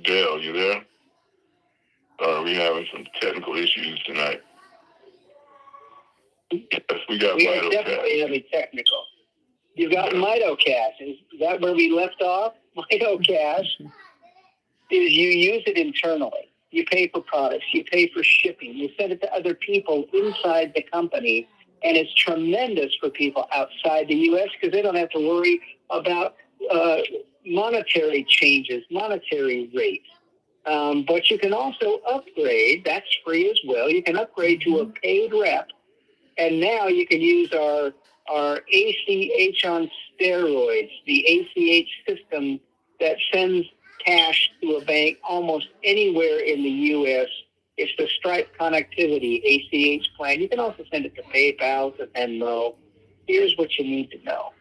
Dale, you there? Are we having some technical issues tonight? Yes, we got we Mito are definitely Cash. Having technical. You've got Mito Cash. Is that where we left off? Mito Cash is you use it internally. You pay for products. You pay for shipping. You send it to other people inside the company, and it's tremendous for people outside the U.S. because they don't have to worry about monetary changes, monetary rates. But you can also upgrade. That's free as well. You can upgrade to a paid rep, and now you can use our ACH on steroids, the ACH system that sends cash to a bank almost anywhere in the U.S. It's the Stripe connectivity ACH plan. You can also send it to PayPal, to Venmo. Here's what you need to know.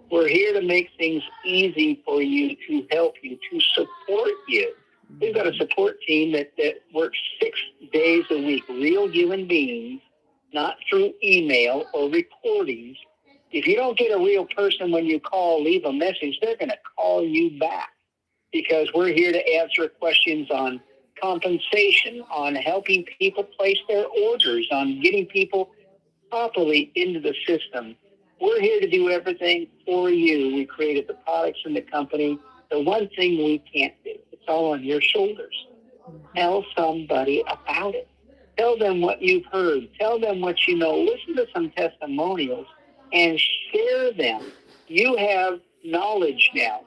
We're here to make things easy for you, to help you, to support you. We've got a support team that works 6 days a week, real human beings, not through email or recordings. If you don't get a real person when you call, leave a message, they're going to call you back, because we're here to answer questions on compensation, on helping people place their orders, on getting people properly into the system. We're here to do everything for you. We created the products in the company. The one thing we can't do, it's all on your shoulders. Tell somebody about it. Tell them what you've heard. Tell them what you know. Listen to some testimonials and share them. You have knowledge now.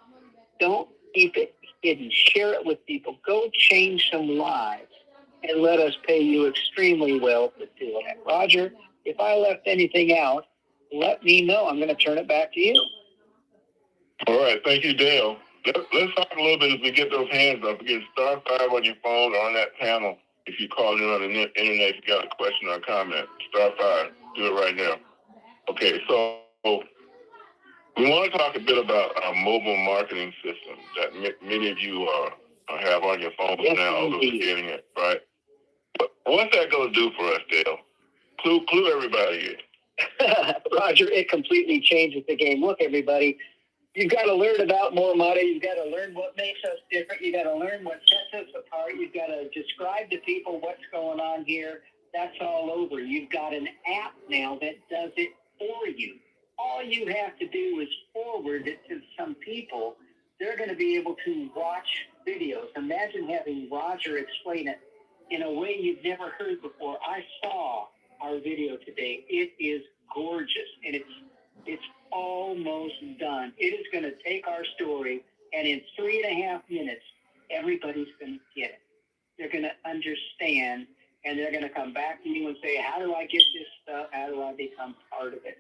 Don't keep it hidden. Share it with people. Go change some lives, and let us pay you extremely well for doing it. Roger, if I left anything out, let me know. I'm going to turn it back to you. All right. Thank you, Dale. Let's talk a little bit as we get those hands up. Again, star 5 on your phone or on that panel. If you call in on the internet, if you got a question or a comment, star 5. Do it right now. Okay, so we want to talk a bit about our mobile marketing system that many of you have on your phones now, although you're getting it, right? But what's that going to do for us, Dale? Clue everybody in. Roger, it completely changes the game. Look, everybody, you've got to learn about MoreMito. You've got to learn what makes us different. You've got to learn what sets us apart. You've got to describe to people what's going on here. That's all over. You've got an app now that does it for you. All you have to do is forward it to some people. They're going to be able to watch videos. Imagine having Roger explain it in a way you've never heard before. I saw our video today. It is gorgeous, and it's almost done. It is going to take our story, and in 3.5 minutes, everybody's going to get it. They're going to understand, and they're going to come back to you and say, how do I get this stuff? How do I become part of it?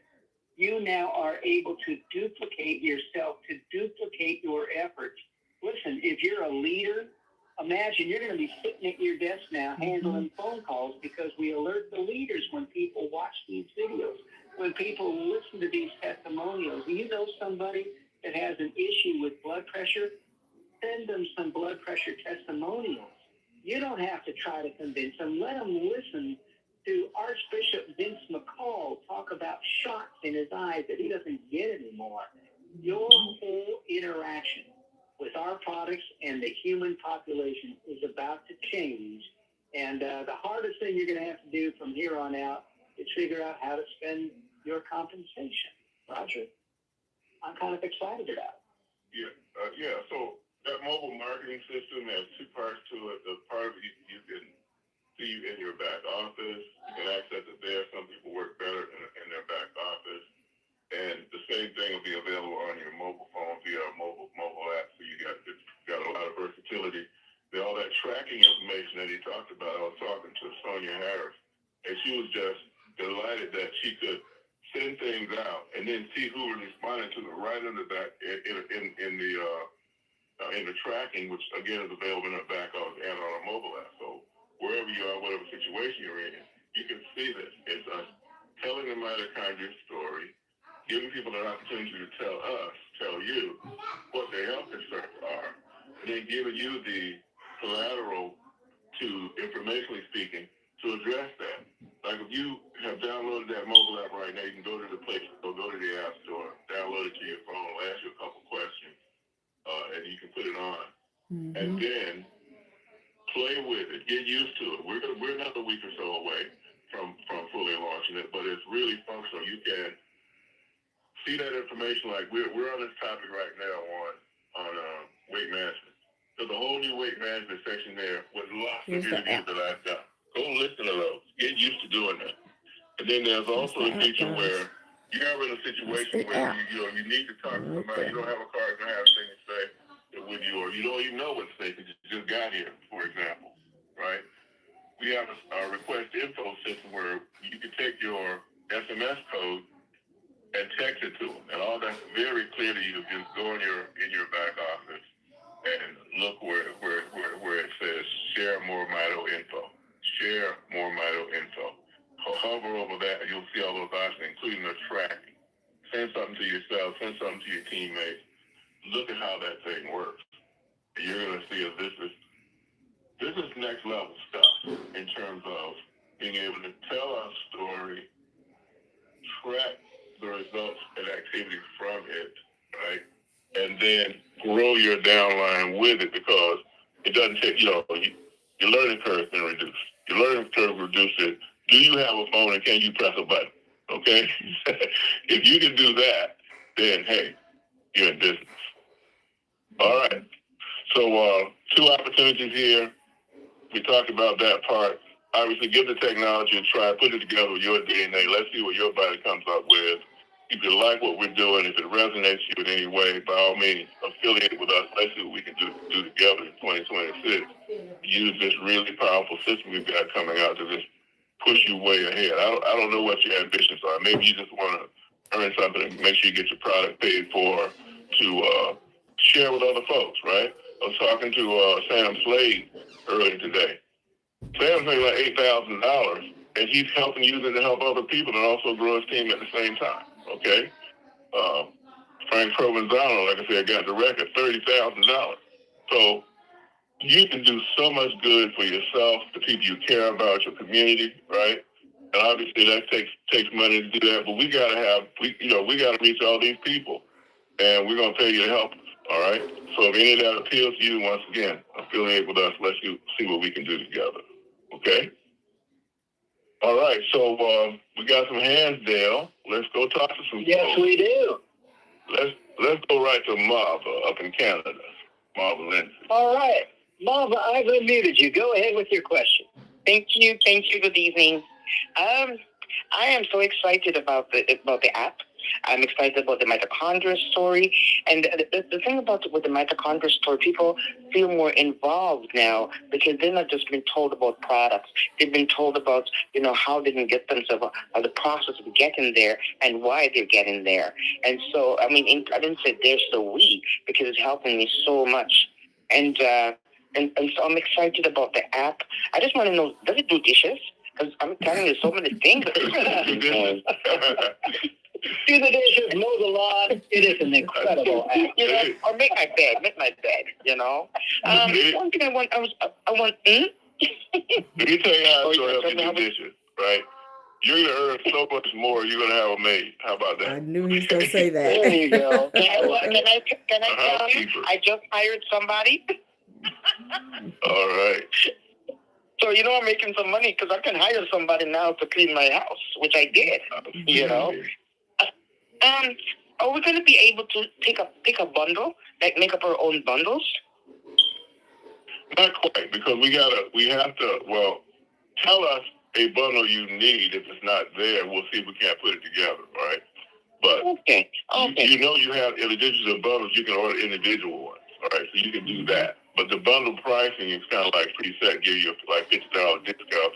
You now are able to duplicate yourself, to duplicate your efforts. Listen, if you're a leader, imagine you're going to be sitting at your desk now handling phone calls, because we alert the leaders when people watch these videos, when people listen to these testimonials. You know somebody that has an issue with blood pressure, send them some blood pressure testimonials. You don't have to try to convince them. Let them listen to Archbishop Vince McCall talk about shots in his eyes that he doesn't get anymore. Your whole interaction with our products and the human population is about to change. And the hardest thing you're going to have to do from here on out is figure out how to spend your compensation. Roger, I'm kind of excited about it. Yeah. So that mobile marketing system has 2 parts to it. The part of it you can see in your back office. You can access it there. Some people work better in their back office. And the same thing will be available on your mobile phone via a mobile app. So you got a lot of versatility. All that tracking information that he talked about, I was talking to Sonia Harris, and she was just delighted that she could send things out and then see who was responding to it right under that in the tracking, which again is available in the back office and on a mobile app. So wherever you are, whatever situation you're in, you can see this. It's us telling the mitochondria story, giving people an opportunity to tell you what their health concerns are, and then giving you the collateral to, informationally speaking, to address that. Like if you have downloaded that mobile app right now, you can go to the Play Store, go to the App Store, download it to your phone, ask you a couple questions, and you can put it on. And then play with it, get used to it. We're another week or so away from fully launching it, but it's really functional. You can see that information. Like we're on this topic right now on weight management. There's a whole new weight management section there with lots of interviews that I've done. Go listen to those. Get used to doing that. And then there's also a feature where you're in a situation where you need to talk to somebody. You don't have a car, you don't have anything to say. with you, or you don't even know what to say because you just got here, for example, right? We have a request info system where you can take your SMS code and text it to them, and all that's very clear to you. Just go in your back office and look where it says share MoreMito info. Share MoreMito info. Hover over that, and you'll see all those options, including the tracking. Send something to yourself. Send something to your teammates. Look at how that thing works. And you're going to see if this is next level stuff in terms of being able to tell our story, track the results and activity from it, right? And then grow your downline with it, because it doesn't take, your learning curve has been reduced. Your learning curve reduced it. Do you have a phone and can you press a button? Okay? If you can do that, then hey, you're in business. All right. So 2 opportunities here. We talked about that part. Obviously, give the technology a try. Put it together with your DNA. Let's see what your body comes up with. If you like what we're doing, if it resonates with you in any way, by all means, affiliate with us. Let's see what we can do together in 2026. Use this really powerful system we've got coming out to just push you way ahead. I don't know what your ambitions are. Maybe you just want to earn something and make sure you get your product paid for to share with other folks, right? I was talking to Sam Slade earlier today. Sam's making like $8,000, and he's helping use it to help other people and also grow his team at the same time. Okay, Frank Provenzano, like I said, got the record, $30,000. So you can do so much good for yourself, the people you care about, your community, right? And obviously that takes money to do that, but we gotta reach all these people, and we're gonna pay you to help us. All right. So if any of that appeals to you, once again, affiliate with us. Let's see what we can do together. Okay. All right. So we got some hands, Dale. Let's go talk to some Yes, folks. we do. Let's go right to Marva up in Canada. Marva Lindsay. All right. Marva, I've unmuted you. Go ahead with your question. Thank you. Good evening. I am so excited about the app. I'm excited about the mitochondria story. And the thing with the mitochondria story, people feel more involved now because they're not just been told about products. They've been told about, how they can get themselves, the process of getting there and why they're getting there. And so, I didn't say there's the we because it's helping me so much. And so I'm excited about the app. I just want to know, does it do dishes? Because I'm telling you so many things. Do the dishes, mow the lawn. It is an incredible app. Or make my bed. One thing I want. Let me tell you how it's going to help you do dishes, right? You're going to earn so much more. You're going to have a maid. How about that? I knew he was going to say that. There you go. Can I tell you? I just hired somebody. All right. So, I'm making some money because I can hire somebody now to clean my house, which I did, Are we going to be able to pick a bundle, like make up our own bundles? Not quite, because we have to, tell us a bundle you need. If it's not there, we'll see if we can't put it together, right? But okay. You have, in addition to bundles, you can order individual ones, all right? So you can do that. But the bundle pricing is kind of like preset, give you like $50 discount,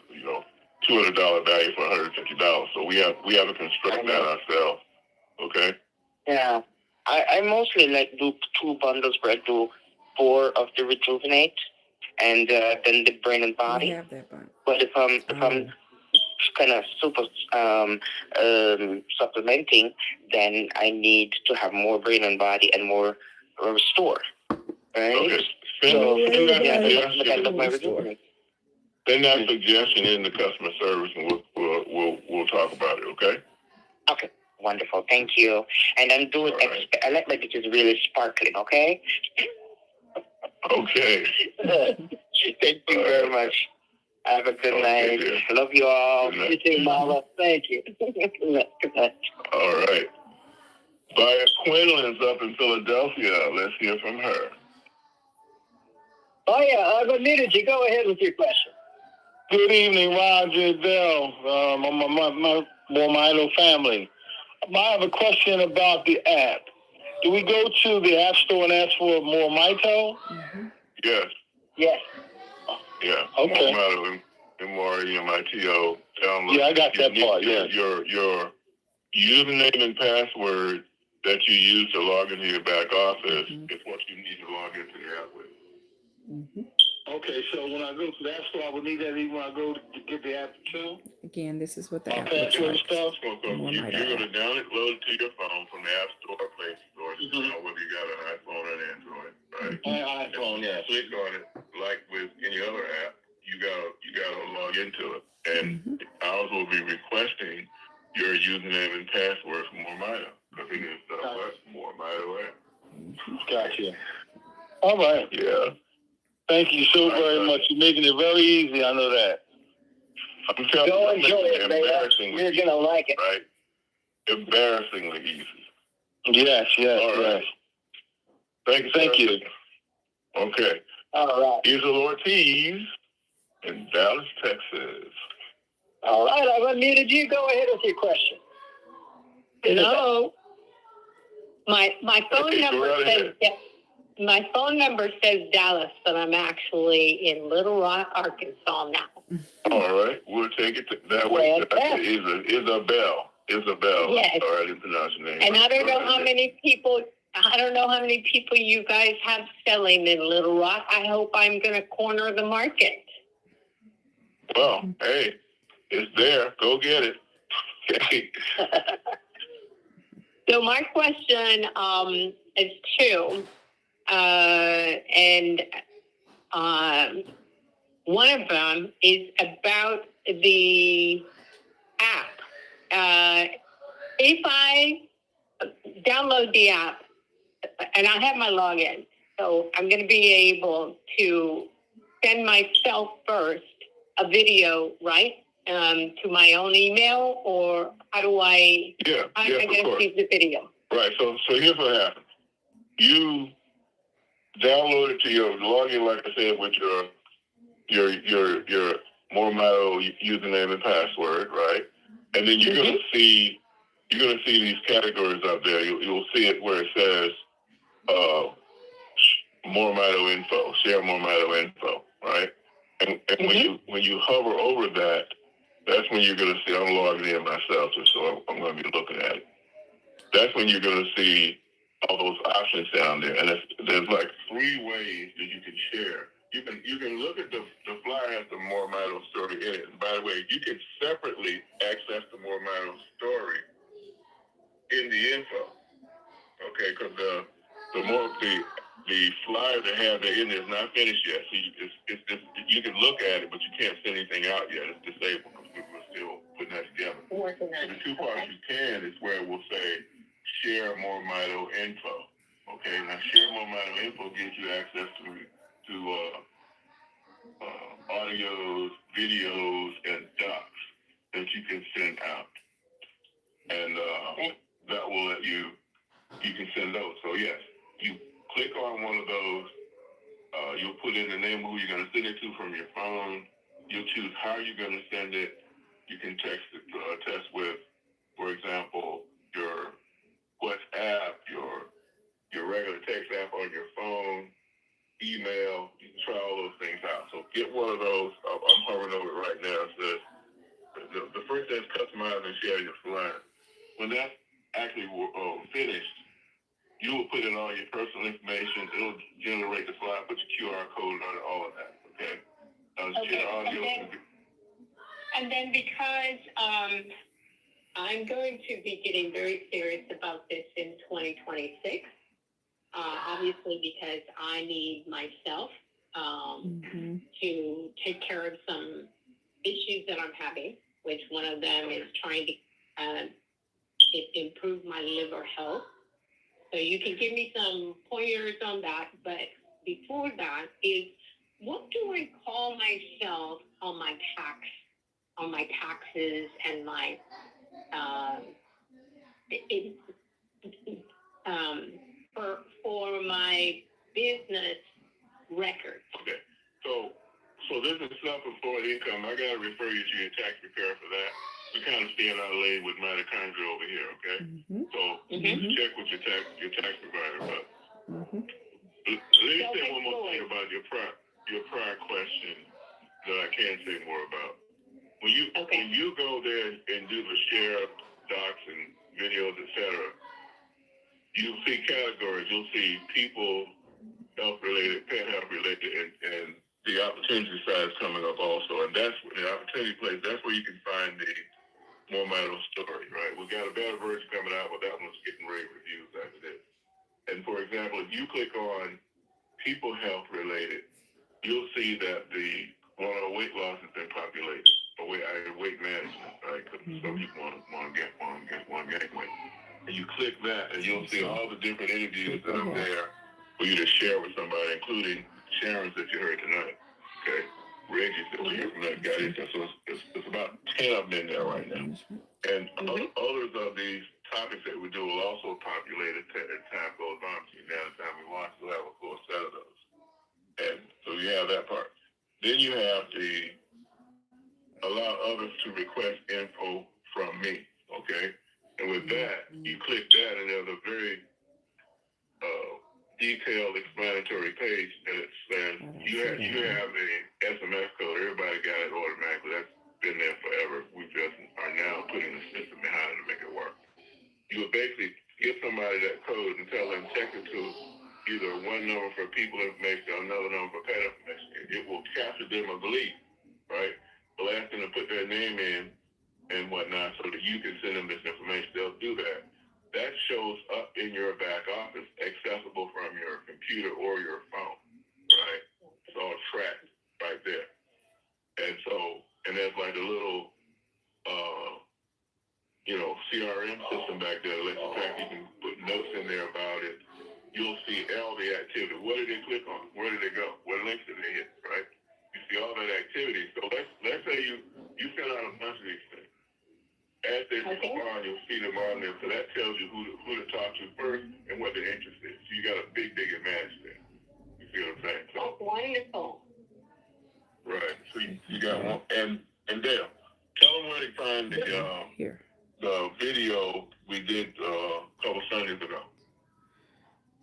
$200 value for $150. So we have to construct that ourselves. Okay. Yeah, I mostly do 2 bundles where I do 4 of the Rejuvenate and then the Brain and Body. We have that bundle. But if I'm kind of super supplementing, then I need to have more Brain and Body and more Restore. Right. Okay. Send that suggestion in the customer service, and we'll talk about it. Okay. Okay. Wonderful. Thank you. And I'm doing. Right. I like that it is really sparkling. Okay. Okay. Thank you very much. Have a good night. Dear. Love you all. You too, Mama. Thank you. Good night. All right. Baya Quinlan's up in Philadelphia. Let's hear from her. Baya, I've unmuted you. Go ahead with your question. Good evening, Roger Dell, my MoreMito family. I have a question about the app. Do we go to the App Store and ask for MoreMito? Mm-hmm. Yes. Yes. Yeah. Okay. MoreMito, MoreMito. Download. Yeah, I got that part. Yeah. Your username and password that you use to log into your back office is what you need to log into the app with. Mm-hmm. Okay, so when I go to the App Store, I will need that even when I go to get the app too? Again, this is what the app Okay, looks sure like. stuff. You're going to download it to your phone from the App Store or Play Store, whether you got an iPhone or an Android, right? iPhone, yeah. Click on it, like with any other app. You gotta log into it, and ours will be requesting your username and password for MoreMito, because it is MoreMito app. Gotcha. All right. Yeah. Thank you so very much. You're making it very easy. I know that. I'm telling Go you, enjoy it, baby. You're going to like it. right? Embarrassingly easy. Yes. All right. Thank you. Okay. All right. Isla Ortiz in Dallas, Texas. All right. I've unmuted you. Go ahead with your question. Hello. My phone Okay, number go right says ahead. my phone number says Dallas, but I'm actually in Little Rock, Arkansas now. All right, we'll take it that way. Isabel. Yes. Sorry, I didn't pronounce your name. And I don't know how many people. I don't know how many people you guys have selling in Little Rock. I hope I'm going to corner the market. Well, hey, it's there. Go get it. So my question is two, and one of them is about the app. If I download the app, and I have my login, so I'm going to be able to send myself first a video, right, to my own email, or how do I? Yeah, how am I going to receive the video? Right. So here's what happens. You download it to your login, like I said, with your MoreMito username and password, right? And then you're gonna see these categories up there. You'll see it where it says MoreMito info, share MoreMito info, right? And when you hover over that, that's when you're gonna see. I'm logging in myself, so I'm gonna be looking at it. That's when you're gonna see all those options down there, and there's like 3 ways that you can share. You can look at the flyer has the MoreMito story in it. And by the way, you can separately access the MoreMito story in the info. Okay, because the flyer they have there in there is not finished yet. So you can look at it, but you can't send anything out yet. It's disabled because we're still putting that together. Working on So the 2 parts you can is where it will say share MoreMito info. Okay, now share MoreMito info gives you access to audios, videos, and docs that you can send out, and that will let you can send those. So yes, you click on one of those. You'll put in the name of who you're going to send it to from your phone. You'll choose how you're going to send it. You can test with, for example, your WhatsApp, your regular text app on your phone, email. You can try all those things out. So get one of those. I'm hovering over it right now. It says the first is customize and share your flyer. When that's actually finished, you will put in all your personal information. It'll generate the flyer, put your QR code on it, all of that. Okay. And then because I'm going to be getting very serious about this in 2026, obviously because I need myself to take care of some issues that I'm having, which one of them is trying to improve my liver health. So you can give me some pointers on that. But before that is, what do I call myself on my taxes and my for my business record? Okay. So this is self-employed income. I gotta refer you to your tax preparer for that. we kind of stay in our lane with mitochondria over here, okay? So check with your tax provider. But let me say one more thing about your prior question that I can say more about. When you go there and do the share docs and videos, etc., you'll see categories. You'll see people health related, pet health related, and the opportunity side is coming up also. And that's where the opportunity place. That's where you can find the MoreMito story, right? We got a better version coming out, but that one's getting rave reviews after this. And for example, if you click on people health related, you'll see that the weight loss has been populated, or weight management, right? Because some people want to gain weight. And you click that, and you'll see all the different interviews that are there for you to share with somebody, including Sharon's that you heard tonight. Okay, Reggie's that we hear from that guy. So it's about 10 of them in there right now. And others of these topics that we do will also populate as time goes on. Between now and the time we launch, we'll have a full set of those. And so you have that part. Then you have allow others to request info from me, okay? And with that, you click that, and there's a very detailed explanatory page that it says you have a SMS code. Everybody got it automatically. That's been there forever. We just are now putting a system behind it to make it work. You would basically give somebody that code and tell them check it to either one number for people information or another number for pet information. It will capture them a belief, right? They'll ask them to put their name in and whatnot so that you can send them this information. They'll do that. That shows up in your back office, accessible from your computer or your phone, right? It's all tracked right there. And there's like a little, CRM system back there that lets you track. You can put notes in there about it. You'll see all the activity. What did they click on? Where did they go? What links did they hit, right? You see all that activity. So let's say you fill out a bunch of these things. As they respond, you'll see them on there. So that tells you who to talk to first and what their interest is. So you got a big advantage there. You see what I'm saying? So, that's wonderful. Right. So you got one. And Dale, tell them where they find the video we did a couple Sundays ago.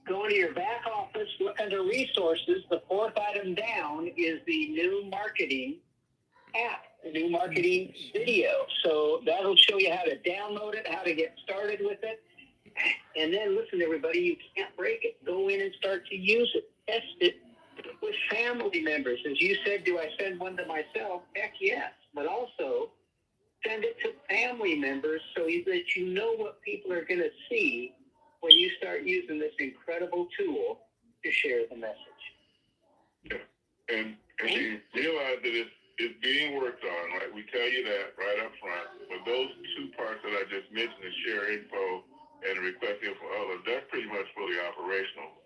Go to your back office, look under resources. The fourth item down is the new marketing app, the new marketing video. So that'll show you how to download it, how to get started with it. And then listen, everybody, you can't break it. Go in and start to use it. Test it with family members. As you said, do I send one to myself? Heck yes. But also send it to family members so that you know what people are going to see when you start using this incredible tool to share the message. Yeah. And you realize that it's being worked on, right? We tell you that right up front. But those two parts that I just mentioned, the share info and the request info for others, that's pretty much fully operational.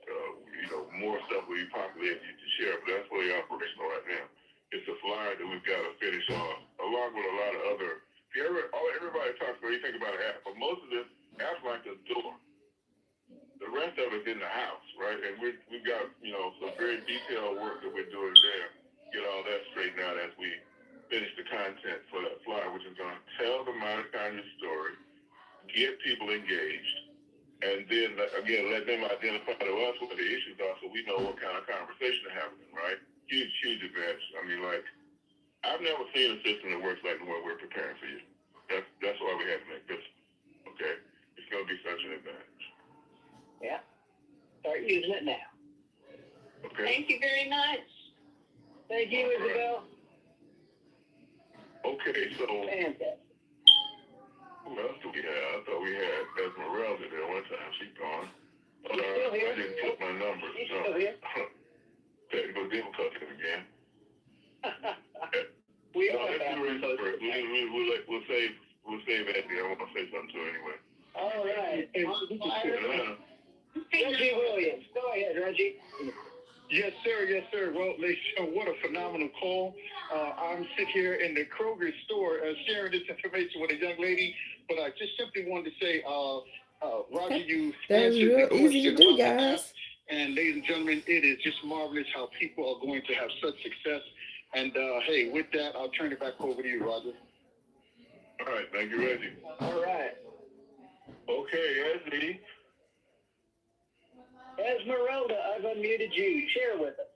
More stuff will be populated to share, but that's fully operational right now. It's a flyer that we've got to finish off, along with a lot of other. Everybody talks about, you think about an app, but most of this apps like the door. The rest of it's in the house, right? And we've got, some very detailed work that we're doing there. Get all that straightened out as we finish the content for that flyer, which is going to tell the mitochondria story, get people engaged, and then, again, let them identify to us what the issues are so we know what kind of conversation is happening, right? Huge advantage. I mean, I've never seen a system that works like the one we're preparing for you. That's why we had to make this one, okay? It's going to be such an advantage. Yeah. Start using it now. Okay. Thank you very much. Thank you, Isabel. Okay, so Fantastic. who else do we have? I thought we had Esmeralda there one time. She's gone. She's still here. I didn't put my numbers. She's still here. Technical difficulties again. We all let's have do Rachel first. We'll save Eddie. I want to say something to her anyway. All right. Reggie Williams. Go ahead, Reggie. Yes, sir. Well, what a phenomenal call. I'm sitting here in the Kroger store sharing this information with a young lady, but I just simply wanted to say, Roger, you That's real easy to do, guys. And ladies and gentlemen, it is just marvelous how people are going to have such success. And hey, with that, I'll turn it back over to you, Roger. All right, thank you, Reggie. All right. Okay, Eddie. Esmeralda, I've unmuted you. Share with us.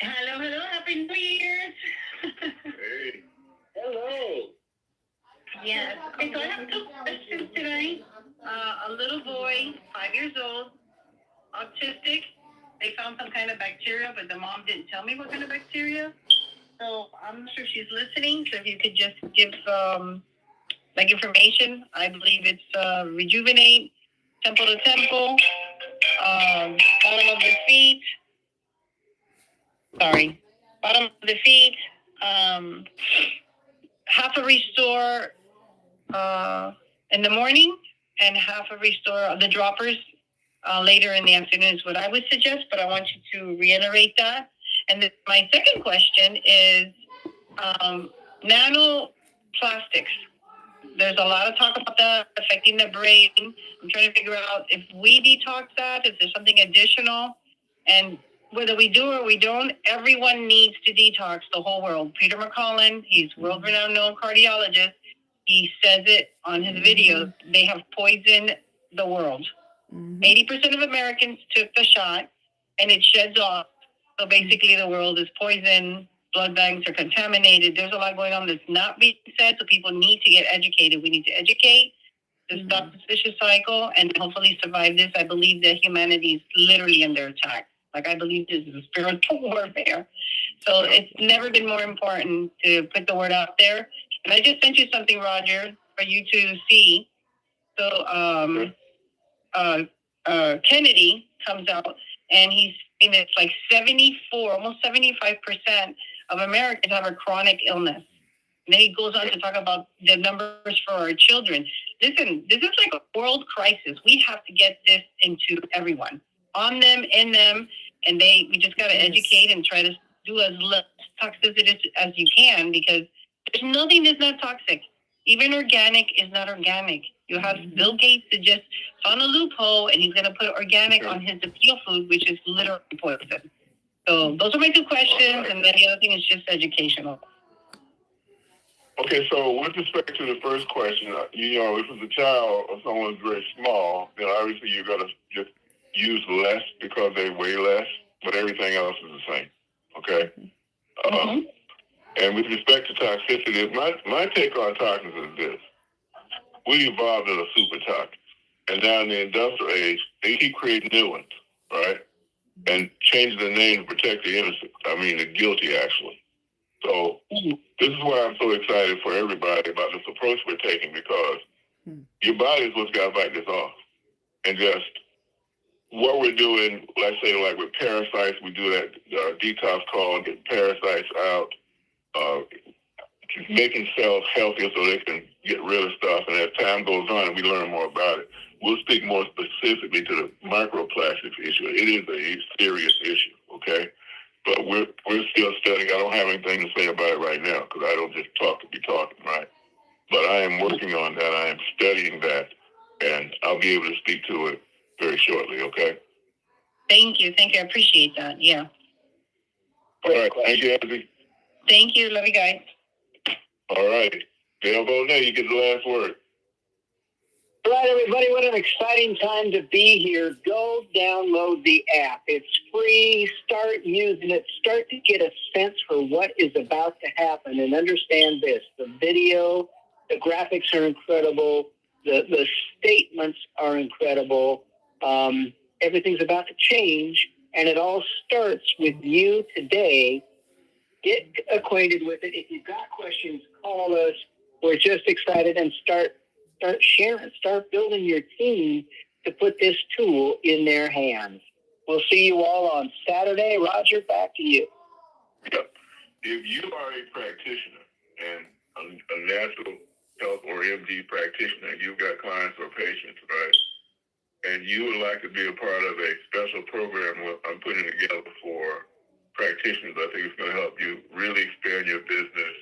Hello, happy New Year's. Hey. Hello. Yes. Okay, so I have 2 questions today. A little boy, 5 years old, autistic. They found some kind of bacteria, but the mom didn't tell me what kind of bacteria. So I'm not sure if she's listening. So if you could just give information. I believe it's Rejuvenate, temple to temple, bottom of the feet. Bottom of the feet. Half a restore in the morning and half a restore the droppers later in the afternoon is what I would suggest, but I want you to reiterate that. And my second question is nanoplastics. There's a lot of talk about that affecting the brain. I'm trying to figure out if we detox that, if there's something additional. And whether we do or we don't, everyone needs to detox, the whole world. Peter McCollum, he's world-renowned known cardiologist. He says it on his videos. They have poisoned the world. 80% of Americans took the shot, and it sheds off. So basically, the world is poisoned. Blood banks are contaminated. There's a lot going on that's not being said, so people need to get educated. We need to educate to stop this vicious cycle and hopefully survive this. I believe that humanity is literally under attack. Like, I believe this is a spiritual warfare. So it's never been more important to put the word out there. And I just sent you something, Roger, for you to see. So Kennedy comes out and he's saying that it's like 74, almost 75% of Americans have a chronic illness. And then he goes on to talk about the numbers for our children. Listen, this is like a world crisis. We have to get this into everyone, on them, in them, and we just got to educate and try to do as less toxicity as you can, because there's nothing that's not toxic. Even organic is not organic. You have Bill Gates that just found a loophole, and he's going to put organic on his appeal food, which is literally poison. So those are my 2 questions, and then the other thing is just educational. Okay, so with respect to the first question, if it's a child or someone who's very small, then obviously you're going to just use less because they weigh less, but everything else is the same. Okay? And with respect to toxicity, my take on toxins is this. We evolved in a super toxin. And now in the industrial age, they keep creating new ones, right? And changing the name to protect the innocent. The guilty, actually. So this is why I'm so excited for everybody about this approach we're taking, because your body is what's got to fight this off. And just what we're doing, let's say like with parasites, we do that detox call and get parasites out, making cells healthier so they can get rid of stuff. And as time goes on and we learn more about it, we'll speak more specifically to the microplastics issue. It is a serious issue, okay? But we're still studying. I don't have anything to say about it right now because I don't just talk to be talking, right? But I am working on that. I am studying that, and I'll be able to speak to it very shortly, okay? Thank you. I appreciate that. Yeah. All right. Thank you, Abby. Thank you. Love you guys. All right. Dale Bonet, you get the last word. All right, everybody, what an exciting time to be here. Go download the app. It's free. Start using it. Start to get a sense for what is about to happen. And understand this. The video, the graphics are incredible. The statements are incredible. Everything's about to change. And it all starts with you today. Get acquainted with it. If you've got questions, call us. We're just excited, and start sharing, start building your team to put this tool in their hands. We'll see you all on Saturday. Roger, back to you. Yep. If you are a practitioner and a natural health or MD practitioner, you've got clients or patients, right? And you would like to be a part of a special program I'm putting together for practitioners, I think it's going to help you really expand your business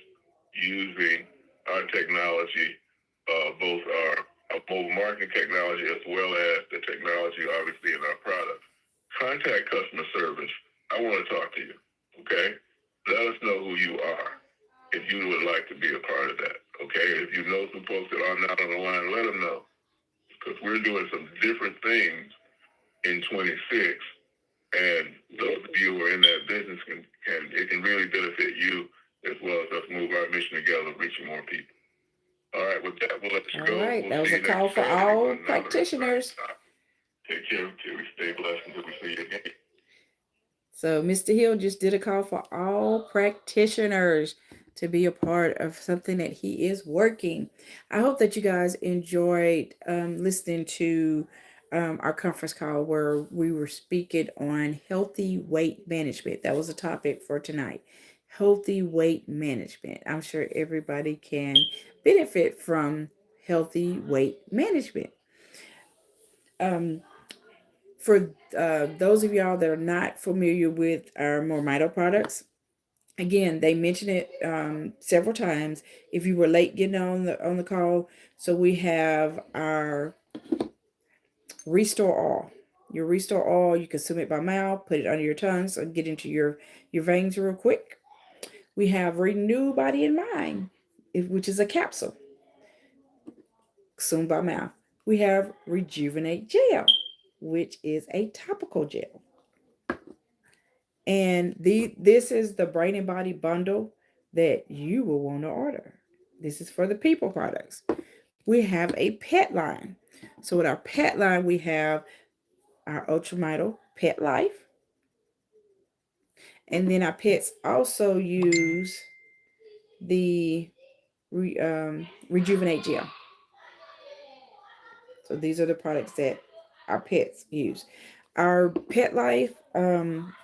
using our technology, both our mobile marketing technology as well as the technology, obviously, in our products. Contact customer service. I want to talk to you, okay? Let us know who you are. if you would like to be a part of that. Okay, if you know some folks that are not on the line, let them know, because we're doing some different things in 26, and those of you who are in that business can really benefit you as well as us move our mission together, reaching more people. All right, with that, we'll let you go. All right, We'll that was see a you call next for Saturday all with another practitioners. Take care until we stay blessed until we see you again. So Mr. Hill just did a call for all practitioners to be a part of something that he is working. I hope that you guys enjoyed listening to our conference call where we were speaking on healthy weight management. That was a topic for tonight. Healthy weight management. I'm sure everybody can benefit from healthy weight management. For those of y'all that are not familiar with our MoreMito products, again, they mentioned it several times. If you were late getting on the call, so we have our Restore All. Your Restore All, you consume it by mouth, put it under your tongue, so get into your veins real quick. We have Renew Body and Mind, which is a capsule, consumed by mouth. We have Rejuvenate Gel, which is a topical gel. And this is the brain and body bundle that you will want to order. This is for the people products. We have a pet line. So with our pet line, we have our UltraMito Petlife. And then our pets also use the Rejuvenate Gel. So these are the products that our pets use. Our Petlife,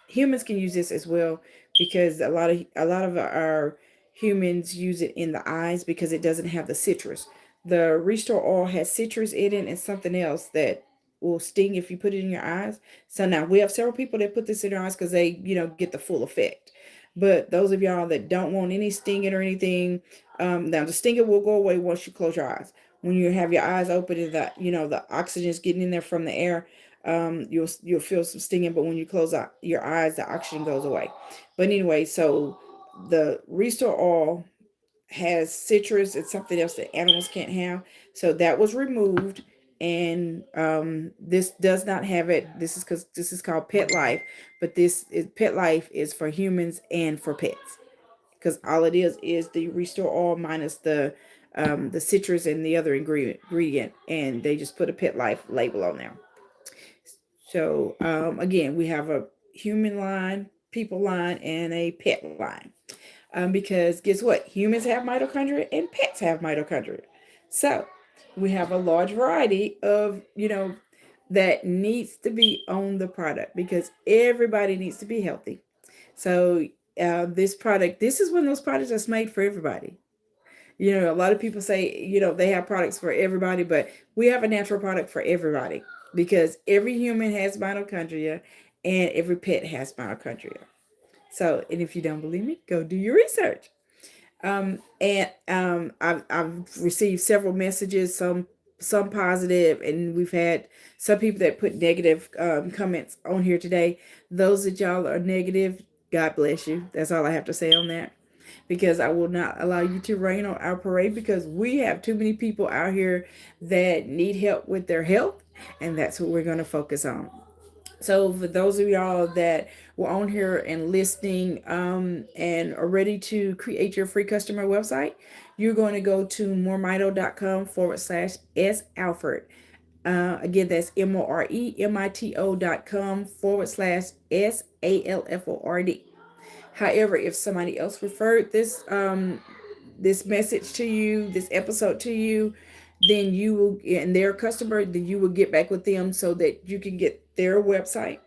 humans can use this as well, because a lot of our humans use it in the eyes because it doesn't have the citrus. The Restore Oil has citrus in it and something else that will sting if you put it in your eyes. So now we have several people that put this in their eyes because they, get the full effect. But those of y'all that don't want any stinging or anything, now the stinging will go away once you close your eyes. When you have your eyes open and the oxygen is getting in there from the air, you'll feel some stinging. But when you close out your eyes, the oxygen goes away. But anyway, so the Restore Oil has citrus. It's something else that animals can't have. So that was removed. And this does not have it. This is because this is called Pet Life, but Pet Life is for humans and for pets, because all it is the Restore Oil minus the citrus and the other ingredient, and they just put a Pet Life label on there. So again, we have a human line, people line, and a pet line. Because guess what? Humans have mitochondria and pets have mitochondria. So we have a large variety of, that needs to be on the product, because everybody needs to be healthy. So this is one of those products that's made for everybody. A lot of people say, they have products for everybody, but we have a natural product for everybody, because every human has mitochondria and every pet has mitochondria. So, and if you don't believe me, go do your research. I've received several messages, some positive, and we've had some people that put negative comments on here today. Those that y'all are negative, God bless you. That's all I have to say on that, because I will not allow you to rain on our parade, because we have too many people out here that need help with their health, and that's what we're going to focus on. So for those of y'all that were on here and listening and are ready to create your free customer website, you're going to go to moremito.com/S Alford. Again, that's moremito.com/S ALFORD. However, if somebody else referred this message to you, this episode to you, then you will, and their customer, then you will get back with them so that you can get their website,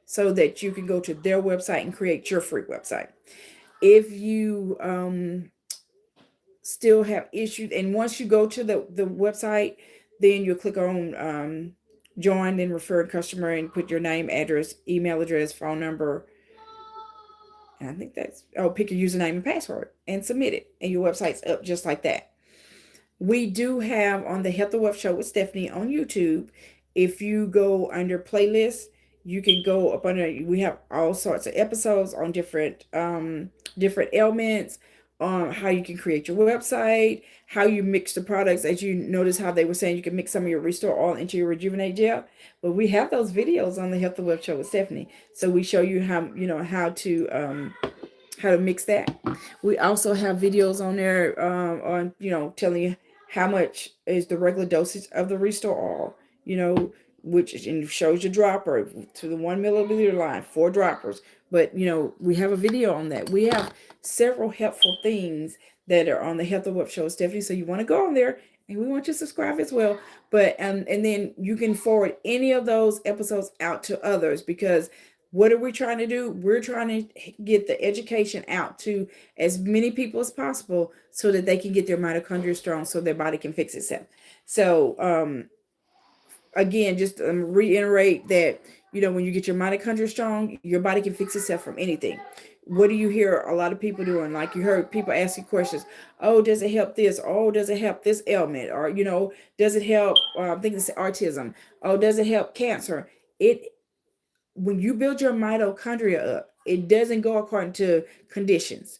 so that you can go to their website and create your free website. If you still have issues, and once you go to the website, then you'll click on join and refer customer and put your name, address, email address, phone number. And I think pick your username and password and submit it, and your website's up just like that. We do have on the Health and Wealth Show with Stephanie on YouTube. If you go under playlists, you can go up under. We have all sorts of episodes on different ailments, on how you can create your website, how you mix the products. As you notice how they were saying you can mix some of your Restore Oil into your Rejuvenate Gel. But we have those videos on the Health of Web Show with Stephanie. So we show you how, how to mix that. We also have videos on there on, telling you how much is the regular dosage of the Restore Oil, which shows your dropper to the 1 milliliter line, 4 droppers. But, we have a video on that. We have several helpful things that are on the Health of Web Show with Stephanie. So you want to go on there, and we want you to subscribe as well. But and then you can forward any of those episodes out to others, because what are we trying to do? We're trying to get the education out to as many people as possible so that they can get their mitochondria strong, so their body can fix itself. So again, just reiterate that, when you get your mitochondria strong, your body can fix itself from anything. What do you hear a lot of people doing? Like, you heard people asking questions. Oh, does it help this? Oh, does it help this ailment? Or, does it help, I think it's autism. Oh, does it help cancer? When you build your mitochondria up, it doesn't go according to conditions.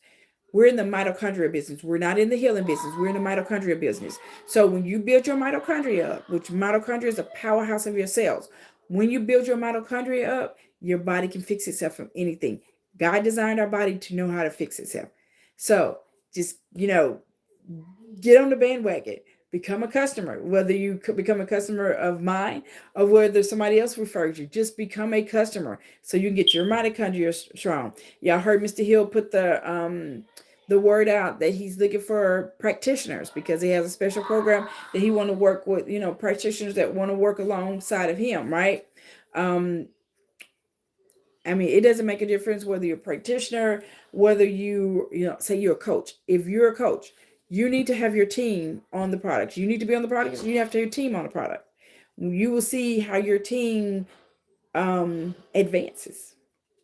We're in the mitochondria business. We're not in the healing business. We're in the mitochondria business. So when you build your mitochondria up, which mitochondria is a powerhouse of your cells, when you build your mitochondria up, your body can fix itself from anything. God designed our body to know how to fix itself. So just, get on the bandwagon. Become a customer, whether you could become a customer of mine or whether somebody else refers you. Just become a customer so you can get your mitochondria strong. Y'all heard Mr. Hill put the word out that he's looking for practitioners, because he has a special program that he want to work with, practitioners that want to work alongside of him, right? It doesn't make a difference whether you're a practitioner, whether say you're a coach. If you're a coach, you need to have your team on the products. You need to be on the products. You have to have your team on the product. You will see how your team advances,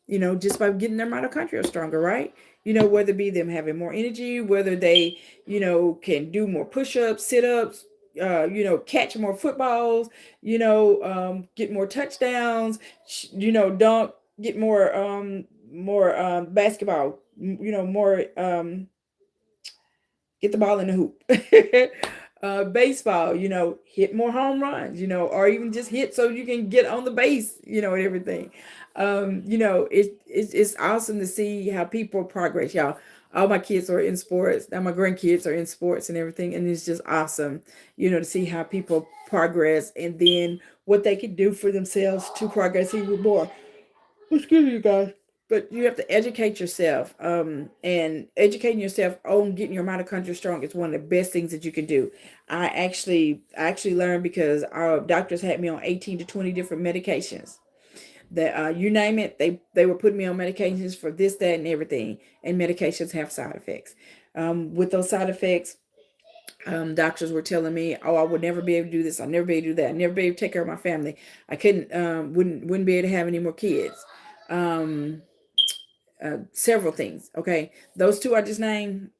just by getting their mitochondria stronger, right? Whether it be them having more energy, whether they, can do more push-ups, sit-ups, catch more footballs, get more touchdowns, dunk, get more basketball, more get the ball in the hoop. Baseball, hit more home runs, or even just hit so you can get on the base, and everything. It's awesome to see how people progress, y'all. All my kids are in sports. Now my grandkids are in sports and everything. And it's just awesome, to see how people progress and then what they can do for themselves to progress even more. Excuse you guys. But you have to educate yourself, and educating yourself on getting your mitochondria strong is one of the best things that you can do. I actually learned because our doctors had me on 18 to 20 different medications. That you name it, they were putting me on medications for this, that, and everything. And medications have side effects. With those side effects, doctors were telling me, oh, I would never be able to do this. I'll never be able to do that. I'll never be able to take care of my family. I couldn't, wouldn't be able to have any more kids. Several things. Okay. Those two I just named.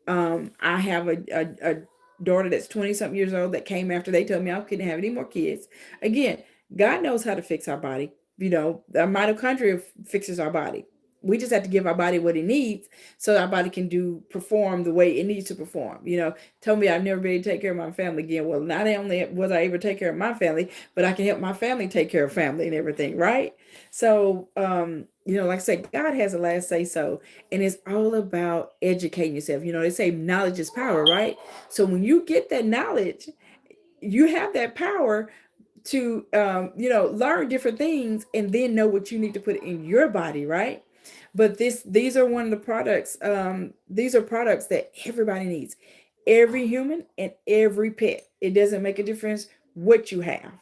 I have a daughter that's 20 something years old that came after they told me I couldn't have any more kids. Again, God knows how to fix our body. The mitochondria fixes our body. We just have to give our body what it needs so our body can perform the way it needs to perform. Told me I'd never be able to take care of my family again. Well, not only was I able to take care of my family, but I can help my family take care of family and everything, right? So, like I said, God has a last say so, and it's all about educating yourself. They say knowledge is power, right? So when you get that knowledge, you have that power to, learn different things and then know what you need to put in your body, right? But these are one of the products. These are products that everybody needs, every human and every pet. It doesn't make a difference what you have.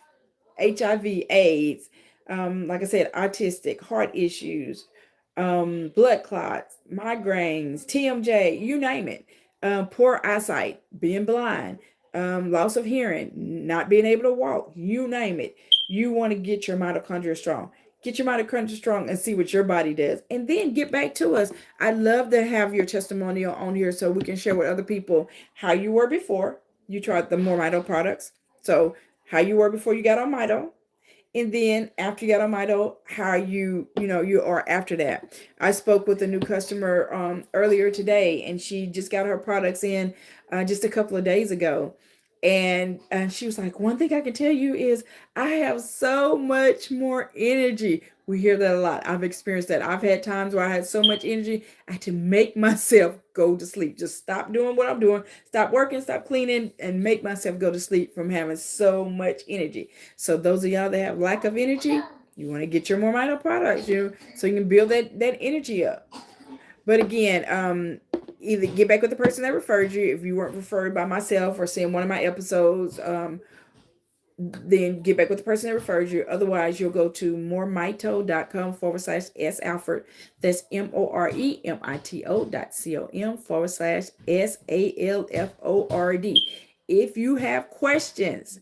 HIV, AIDS, like I said, autistic, heart issues, blood clots, migraines, TMJ, you name it. Poor eyesight, being blind, loss of hearing, not being able to walk, you name it. You want to get your mitochondria strong. Get your mitochondria strong and see what your body does. And then get back to us. I'd love to have your testimonial on here so we can share with other people how you were before you tried the MoreMito products. So how you were before you got on Mito, And then after you got on Mito, how you are after that. I spoke with a new customer earlier today, and she just got her products in just a couple of days ago. And she was like, one thing I can tell you is I have so much more energy. We hear that a lot. I've experienced that. I've had times where I had so much energy, I had to make myself go to sleep. Just stop doing what I'm doing, stop working, stop cleaning, and make myself go to sleep from having so much energy. So those of y'all that have lack of energy, you want to get your MoreMito products, so you can build that energy up. But again, either get back with the person that referred you. If you weren't referred by myself or seeing one of my episodes, then get back with the person that referred you. Otherwise, you'll go to moremito.com/S Alford. That's moremito.com/SALFORD. If you have questions,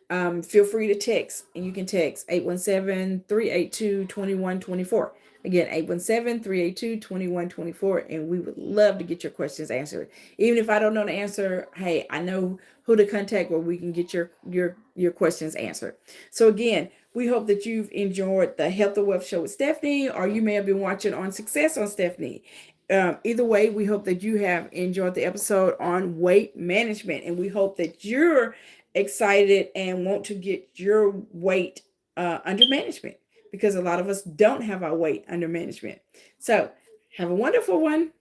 feel free to text, and you can text 817-382-2124. Again, 817-382-2124, and we would love to get your questions answered. Even if I don't know the answer, hey, I know who to contact where we can get your questions answered. So again, we hope that you've enjoyed the Health and Wealth Show with Stephanie, or you may have been watching on Success on Stephanie. Either way, we hope that you have enjoyed the episode on weight management, and we hope that you're excited and want to get your weight under management, because a lot of us don't have our weight under management. So have a wonderful one.